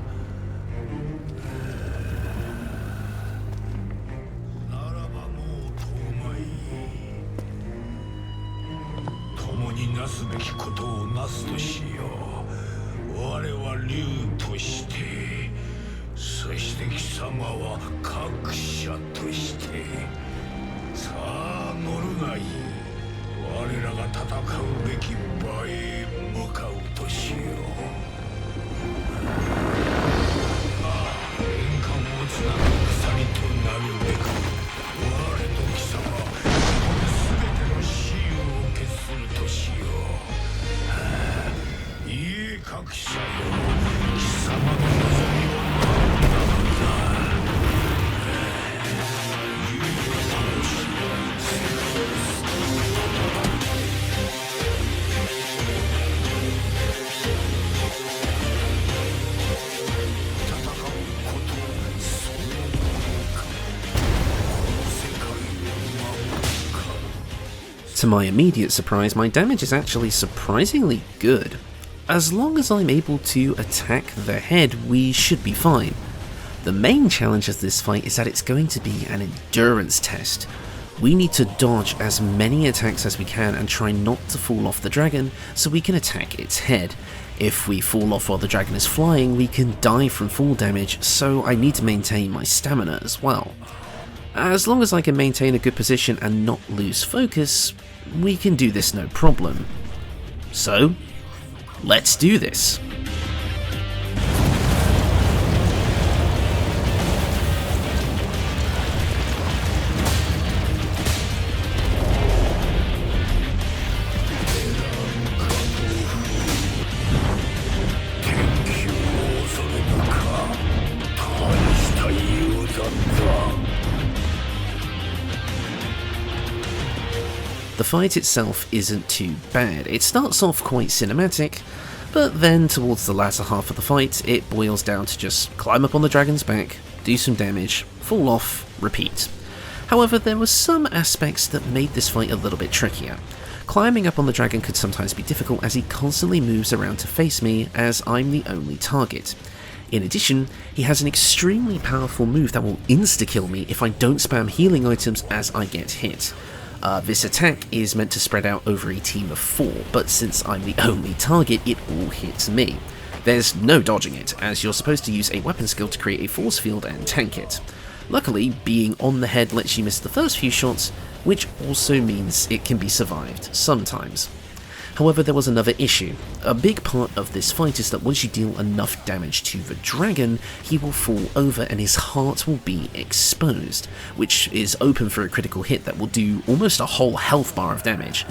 ならばもう遠まい。共になすべきことをなすとしよう。我は竜として、そして貴様は各者として。さあ乗るがいい。我らが戦うべき場へ向かうとしよう。円環をつなぐ鎖となるべく、我と貴様全ての死を決するとしよう。いい各社よ、貴様の望みを何だのだ。唯一の死は世界を救う。To my immediate surprise, my damage is actually surprisingly good. As long as I'm able to attack the head, we should be fine. The main challenge of this fight is that it's going to be an endurance test. We need to dodge as many attacks as we can and try not to fall off the dragon so we can attack its head. If we fall off while the dragon is flying, we can die from fall damage, so I need to maintain my stamina as well. As long as I can maintain a good position and not lose focus, we can do this no problem. So, let's do this. The fight itself isn't too bad. It starts off quite cinematic, but then towards the latter half of the fight, it boils down to just climb up on the dragon's back, do some damage, fall off, repeat. However, there were some aspects that made this fight a little bit trickier. Climbing up on the dragon could sometimes be difficult as he constantly moves around to face me, as I'm the only target. In addition, he has an extremely powerful move that will insta-kill me if I don't spam healing items as I get hit. This attack is meant to spread out over a team of 4, but since I'm the only target, it all hits me. There's no dodging it, as you're supposed to use a weapon skill to create a force field and tank it. Luckily, being on the head lets you miss the first few shots, which also means it can be survived, sometimes. However, there was another issue. A big part of this fight is that once you deal enough damage to the dragon, he will fall over and his heart will be exposed, which is open for a critical hit that will do almost a whole health bar of damage.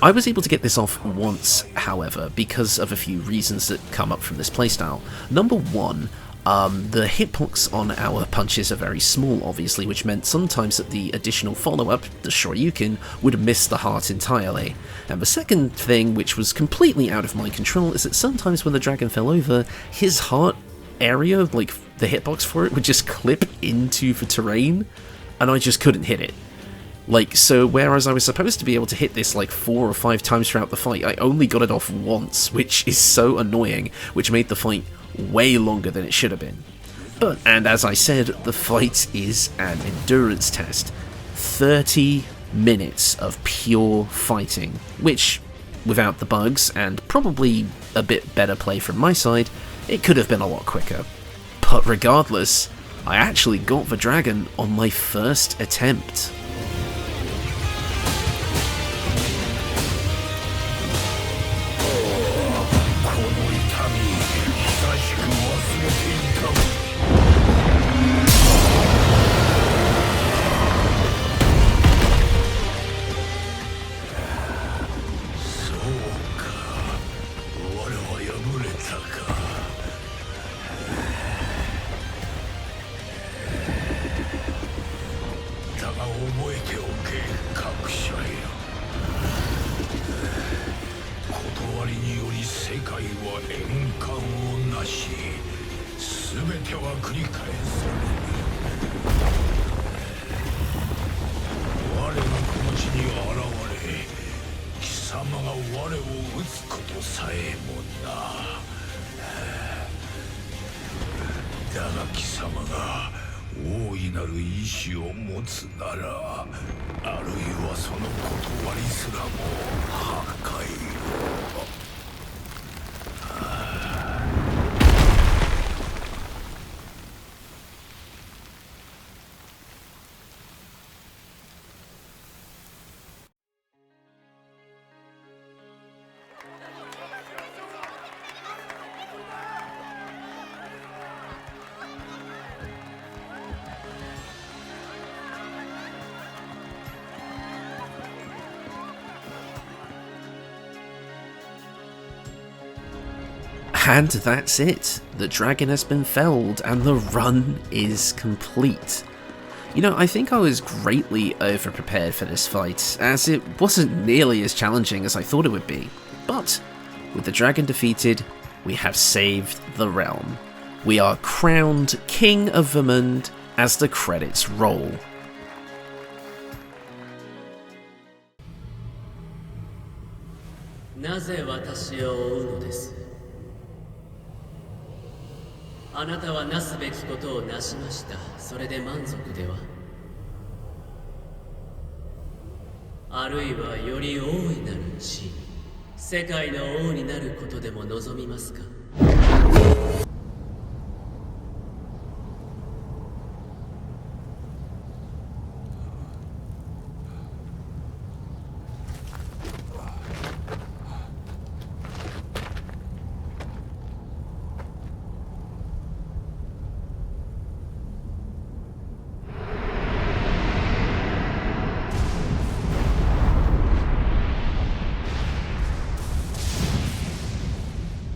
I was able to get this off once, however, because of a few reasons that come up from this playstyle. Number one, the hitbox on our punches are very small, obviously, which meant sometimes that the additional follow-up, the Shoryuken, would miss the heart entirely. And the second thing, which was completely out of my control, is that sometimes when the dragon fell over, his heart area, like the hitbox for it, would just clip into the terrain, and I just couldn't hit it. Like, so whereas I was supposed to be able to hit this like 4 or 5 times throughout the fight, I only got it off once, which is so annoying, which made the fight way longer than it should have been. But, and as I said, the fight is an endurance test. 30 minutes of pure fighting, which, without the bugs, and probably a bit better play from my side, it could have been a lot quicker. But regardless, I actually got the dragon on my first attempt. And that's it. The dragon has been felled and the run is complete. You know, I think I was greatly over-prepared for this fight, as it wasn't nearly as challenging as I thought it would be. But, with the dragon defeated, we have saved the realm. We are crowned King of Vermund as the credits roll.あなたはなすべきことをなしました。それで満足では。あるいはより大いなる地位、世界の王になることでも望みますか。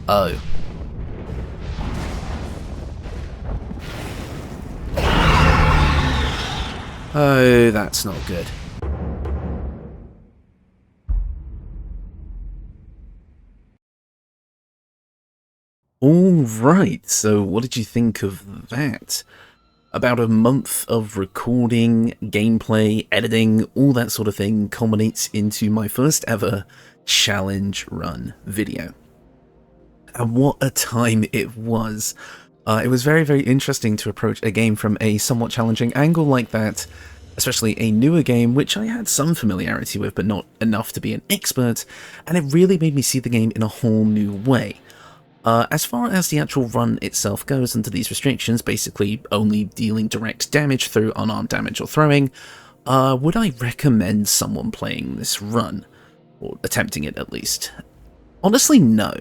Oh. Oh, that's not good. Alright, so what did you think of that? About a month of recording, gameplay, editing, all that sort of thing culminates into my first ever challenge run video. And what a time it was. It was very, very interesting to approach a game from a somewhat challenging angle like that, especially a newer game which I had some familiarity with but not enough to be an expert, and it really made me see the game in a whole new way. As far as the actual run itself goes under these restrictions, basically only dealing direct damage through unarmed damage or throwing, would I recommend someone playing this run? Or attempting it at least? Honestly, no.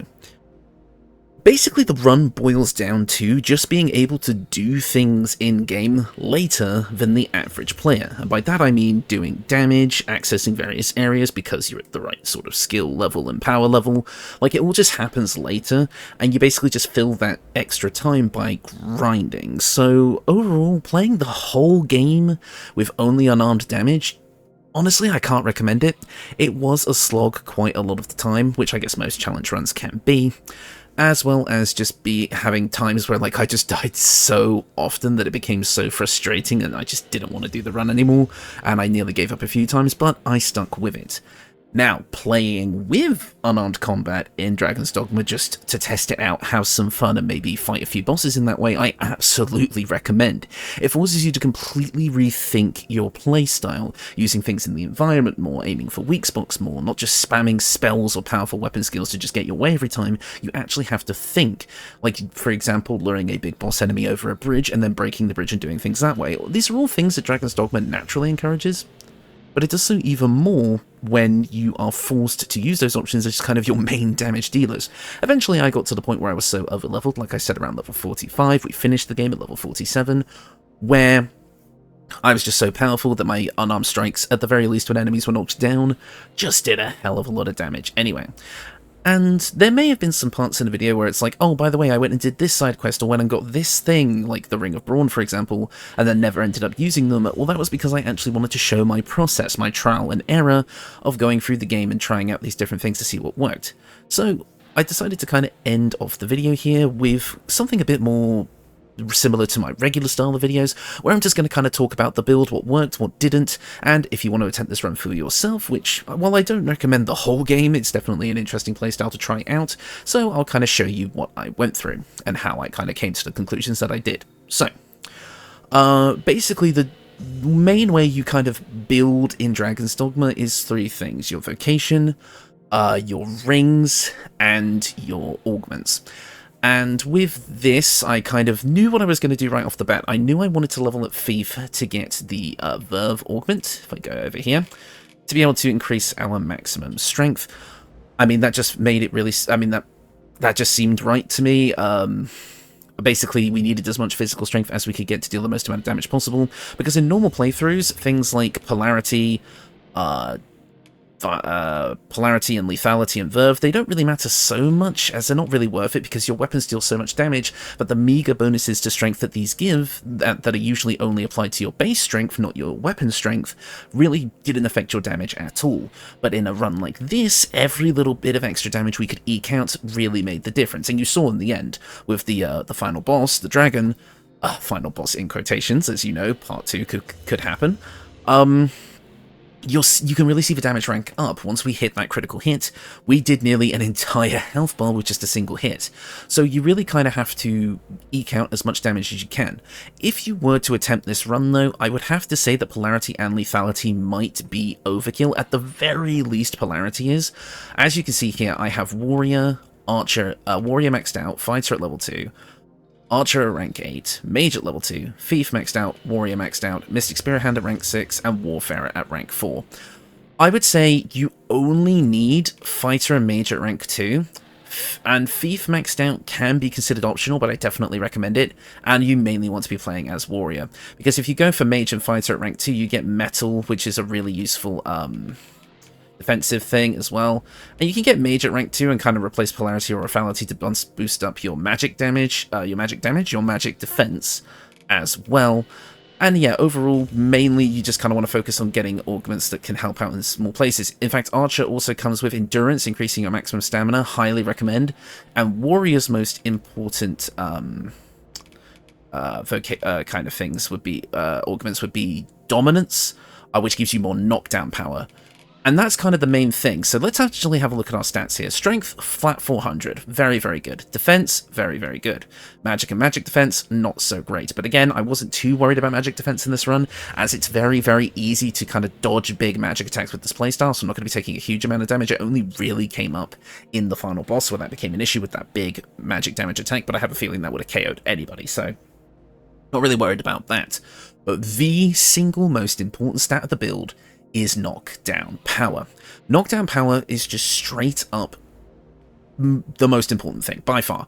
Basically, the run boils down to just being able to do things in-game later than the average player. And by that I mean doing damage, accessing various areas because you're at the right sort of skill level and power level. Like, it all just happens later, and you basically just fill that extra time by grinding. So, overall, playing the whole game with only unarmed damage, honestly, I can't recommend it. It was a slog quite a lot of the time, which I guess most challenge runs can be, as well as just having times where like I just died so often that it became so frustrating and I just didn't want to do the run anymore, and I nearly gave up a few times, but I stuck with it. Now, playing with unarmed combat in Dragon's Dogma just to test it out, have some fun, and maybe fight a few bosses in that way, I absolutely recommend. It forces you to completely rethink your playstyle, using things in the environment more, aiming for weak spots more, not just spamming spells or powerful weapon skills to just get your way every time. You actually have to think, like, for example, luring a big boss enemy over a bridge and then breaking the bridge and doing things that way. These are all things that Dragon's Dogma naturally encourages, but it does so even more when you are forced to use those options as kind of your main damage dealers. Eventually I got to the point where I was so overleveled, like I said, around level 45, we finished the game at level 47, where I was just so powerful that my unarmed strikes, at the very least when enemies were knocked down, just did a hell of a lot of damage anyway. And there may have been some parts in the video where it's like, oh, by the way, I went and did this side quest or went and got this thing, like the Ring of Brawn, for example, and then never ended up using them. Well, that was because I actually wanted to show my process, my trial and error of going through the game and trying out these different things to see what worked. So I decided to kind of end off the video here with something a bit more similar to my regular style of videos, where I'm just going to kind of talk about the build, what worked, what didn't, and if you want to attempt this run for yourself, which, while I don't recommend the whole game, it's definitely an interesting playstyle to try out, so I'll kind of show you what I went through, and how I kind of came to the conclusions that I did. So, basically the main way you kind of build in Dragon's Dogma is three things: your vocation, your rings, and your augments. And with this, I kind of knew what I was going to do right off the bat. I knew I wanted to level up Thief to get the Verve augment, if I go over here, to be able to increase our maximum strength. I mean, that just made it really... I mean, that just seemed right to me. Basically, we needed as much physical strength as we could get to deal the most amount of damage possible, because in normal playthroughs, things like polarity, polarity and lethality and verve, they don't really matter so much, as they're not really worth it because your weapons deal so much damage, but the meager bonuses to strength that these give, that are usually only applied to your base strength, not your weapon strength, really didn't affect your damage at all. But in a run like this, every little bit of extra damage we could eke out really made the difference, and you saw in the end, with the final boss, the dragon, final boss in quotations, as you know, part 2 could happen, you can really see the damage rank up. Once we hit that critical hit, we did nearly an entire health bar with just a single hit. So you really kind of have to eke out as much damage as you can. If you were to attempt this run though, I would have to say that polarity and lethality might be overkill. At the very least, polarity is. As you can see here, I have Warrior, Archer, Warrior maxed out, Fighter at level 2, Archer at rank 8, Mage at level 2, Thief maxed out, Warrior maxed out, Mystic Spirit Hand at rank 6, and Warfarer at rank 4. I would say you only need Fighter and Mage at rank 2, and Thief maxed out can be considered optional, but I definitely recommend it, and you mainly want to be playing as Warrior, because if you go for Mage and Fighter at rank 2, you get Metal, which is a really useful defensive thing as well, and you can get Mage at rank 2 and kind of replace polarity or lethality to boost up your magic damage, your magic defense as well. And yeah, overall, mainly you just kind of want to focus on getting augments that can help out in small places. In fact, Archer also comes with endurance, increasing your maximum stamina, highly recommend, and Warrior's most important kind of things would be, augments would be dominance, which gives you more knockdown power. And that's kind of the main thing. So let's actually have a look at our stats here. Strength, flat 400. Very, very good. Defense, very, very good. Magic and magic defense, not so great. But again, I wasn't too worried about magic defense in this run, as it's very, very easy to kind of dodge big magic attacks with this playstyle, so I'm not going to be taking a huge amount of damage. It only really came up in the final boss where that became an issue with that big magic damage attack, but I have a feeling that would have KO'd anybody, so not really worried about that. But the single most important stat of the build is knockdown power. Knockdown power is just straight up the most important thing, by far.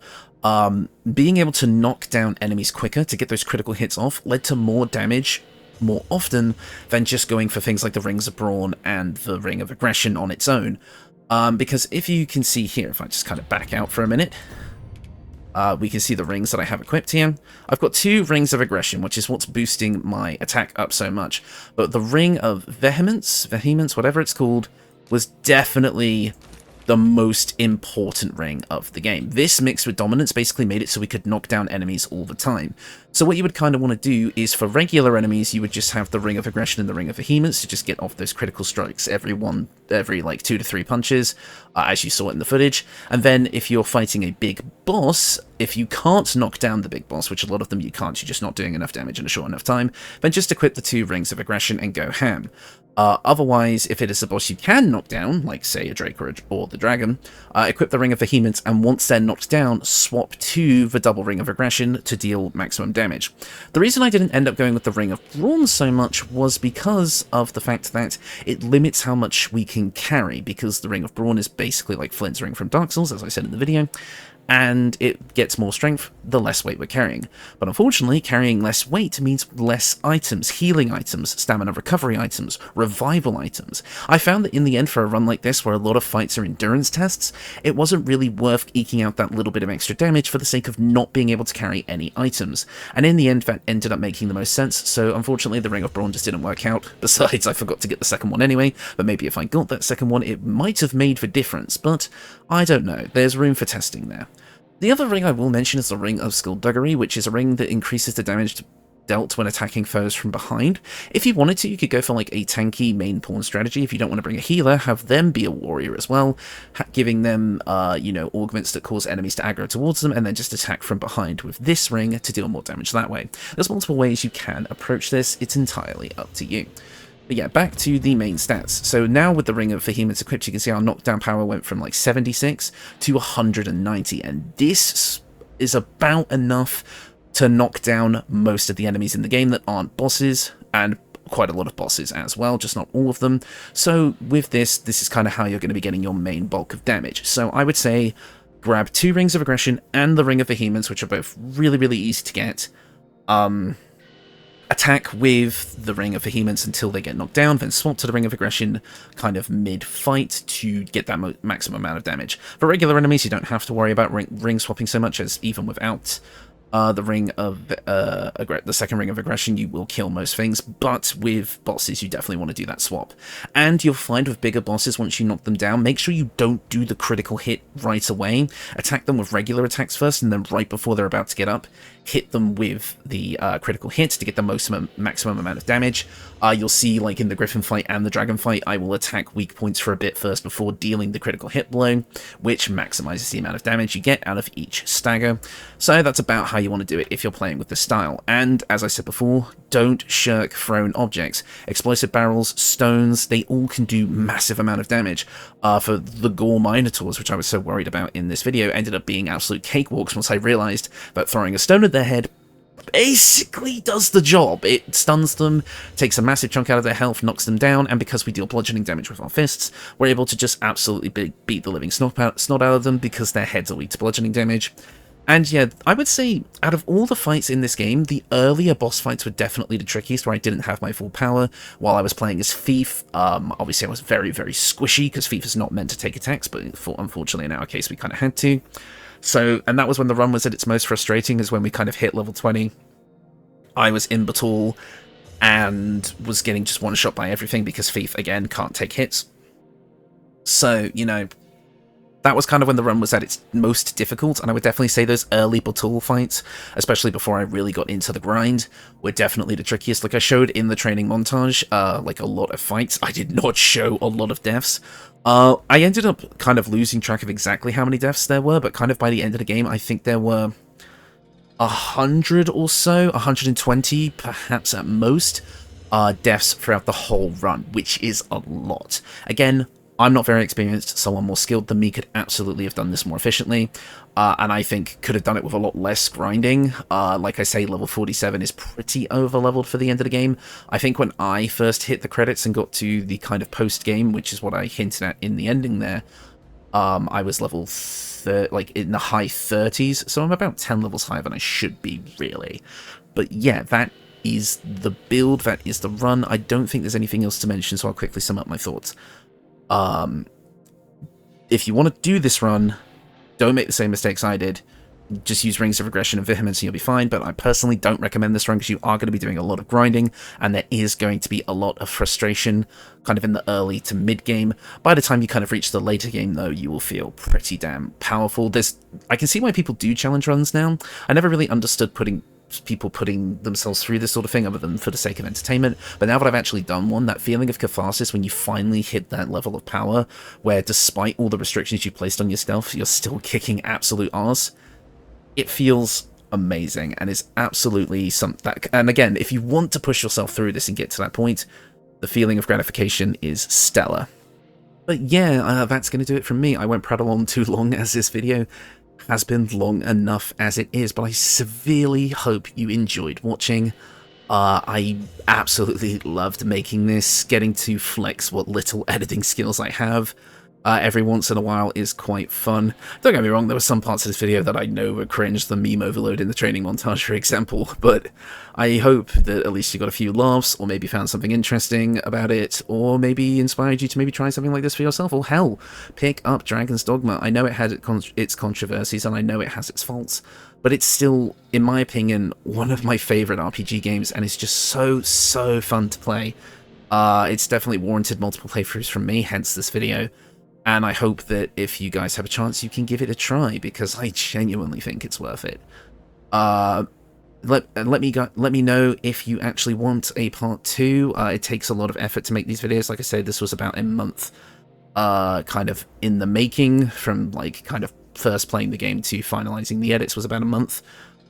Being able to knock down enemies quicker to get those critical hits off led to more damage more often than just going for things like the Rings of Brawn and the Ring of Aggression on its own. Because if you can see here, if I just kind of back out for a minute, we can see the rings that I have equipped here. I've got 2 Rings of Aggression, which is what's boosting my attack up so much. But the Ring of Vehemence, whatever it's called, was definitely the most important ring of the game. This mixed with Dominance basically made it so we could knock down enemies all the time. So what you would kind of want to do is, for regular enemies, you would just have the Ring of Aggression and the Ring of Vehemence to just get off those critical strikes every like 2 to 3 punches, as you saw in the footage. And then if you're fighting a big boss, if you can't knock down the big boss, which a lot of them you can't, you're just not doing enough damage in a short enough time, then just equip the 2 Rings of Aggression and go ham. Otherwise, if it is a boss you can knock down, like say a Drake or the Dragon, equip the Ring of Vehemence, and once they're knocked down, swap to the double Ring of Aggression to deal maximum damage. The reason I didn't end up going with the Ring of Brawn so much was because of the fact that it limits how much we can carry, because the Ring of Brawn is basically like Flint's ring from Dark Souls, as I said in the video, and it gets more strength the less weight we're carrying. But unfortunately, carrying less weight means less items, healing items, stamina recovery items, revival items. I found that in the end, for a run like this, where a lot of fights are endurance tests, it wasn't really worth eking out that little bit of extra damage for the sake of not being able to carry any items. And in the end, that ended up making the most sense, so unfortunately the Ring of Brawn just didn't work out. Besides, I forgot to get the second one anyway, but maybe if I got that second one, it might have made the difference, but I don't know. There's room for testing there. The other ring I will mention is the Ring of Skullduggery, which is a ring that increases the damage dealt when attacking foes from behind. If you wanted to, you could go for like a tanky main pawn strategy. If you don't want to bring a healer, have them be a warrior as well, giving them, you know, augments that cause enemies to aggro towards them, and then just attack from behind with this ring to deal more damage that way. There's multiple ways you can approach this, it's entirely up to you. But yeah, back to the main stats. So now with the Ring of Vehemence equipped, you can see our knockdown power went from like 76 to 190, and this is about enough to knock down most of the enemies in the game that aren't bosses, and quite a lot of bosses as well, just not all of them. So with this is kind of how you're going to be getting your main bulk of damage. So I would say grab 2 Rings of Aggression and the Ring of Vehemence, which are both really, really easy to get. Attack with the Ring of Vehemence until they get knocked down, then swap to the Ring of Aggression kind of mid-fight to get that maximum amount of damage. For regular enemies, you don't have to worry about ring swapping so much, as even without the Ring of the second Ring of Aggression, you will kill most things, but with bosses, you definitely want to do that swap. And you'll find with bigger bosses, once you knock them down, make sure you don't do the critical hit right away. Attack them with regular attacks first, and then right before they're about to get up, hit them with the critical hit to get the maximum amount of damage. You'll see, like in the Griffin fight and the Dragon fight, I will attack weak points for a bit first before dealing the critical hit blow, which maximizes the amount of damage you get out of each stagger. So that's about how you want to do it if you're playing with this style. And as I said before, don't shirk thrown objects. Explosive barrels, stones, they all can do massive amount of damage. For the Gore Minotaurs, which I was so worried about in this video, ended up being absolute cakewalks once I realized that throwing a stone at their head basically does the job. It stuns them, takes a massive chunk out of their health, knocks them down, and because we deal bludgeoning damage with our fists, we're able to just absolutely beat the living snot out of them because their heads are weak to bludgeoning damage. And yeah, I would say, out of all the fights in this game, the earlier boss fights were definitely the trickiest, where I didn't have my full power while I was playing as Thief. Obviously I was very, very squishy, because Thief is not meant to take attacks, but unfortunately in our case we kind of had to. So, and that was when the run was at its most frustrating, is when we kind of hit level 20. I was in Battahl, and was getting just one-shot by everything, because Thief, again, can't take hits. So, you know, that was kind of when the run was at its most difficult, and I would definitely say those early Battahl fights, especially before I really got into the grind, were definitely the trickiest. Like I showed in the training montage, like a lot of fights. I did not show a lot of deaths. I ended up kind of losing track of exactly how many deaths there were, but kind of by the end of the game, I think there were 100 or so, 120 perhaps at most, deaths throughout the whole run, which is a lot. Again, I'm not very experienced, someone more skilled than me could absolutely have done this more efficiently, and I think could have done it with a lot less grinding. Like I say, level 47 is pretty over-leveled for the end of the game. I think when I first hit the credits and got to the kind of post-game, which is what I hinted at in the ending there, I was level like in the high 30s, so I'm about 10 levels higher than I should be, really. But yeah, that is the build, that is the run. I don't think there's anything else to mention, so I'll quickly sum up my thoughts. If you want to do this run, don't make the same mistakes I did. Just use Rings of Regression and Vehemence and you'll be fine, but I personally don't recommend this run because you are going to be doing a lot of grinding, and there is going to be a lot of frustration kind of in the early to mid-game. By the time you kind of reach the later game, though, you will feel pretty damn powerful. I can see why people do challenge runs now. I never really understood people putting themselves through this sort of thing other than for the sake of entertainment, but now that I've actually done one, that feeling of catharsis when you finally hit that level of power where despite all the restrictions you placed on yourself, you're still kicking absolute arse, it feels amazing and is absolutely something. And again, if you want to push yourself through this and get to that point, the feeling of gratification is stellar. But yeah, that's going to do it from me. I won't prattle on too long as this video has been long enough as it is, but I severely hope you enjoyed watching. I absolutely loved making this, getting to flex what little editing skills I have. Every once in a while is quite fun. Don't get me wrong, there were some parts of this video that I know were cringe, the meme overload in the training montage, for example, but I hope that at least you got a few laughs, or maybe found something interesting about it, or maybe inspired you to maybe try something like this for yourself, or hell, pick up Dragon's Dogma. I know it had its controversies, and I know it has its faults, but it's still, in my opinion, one of my favourite RPG games, and it's just so fun to play. It's definitely warranted multiple playthroughs from me, hence this video. And I hope that if you guys have a chance, you can give it a try, because I genuinely think it's worth it. Let me know if you actually want a part 2. It takes a lot of effort to make these videos. Like I said, this was about a month kind of in the making, from like kind of first playing the game to finalizing the edits was about a month.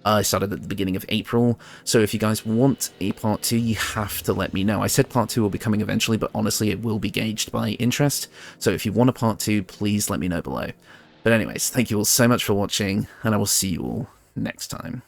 I started at the beginning of April, so if you guys want a part 2, you have to let me know. I said part 2 will be coming eventually, but honestly, it will be gauged by interest, so if you want a part 2, please let me know below. But anyways, thank you all so much for watching, and I will see you all next time.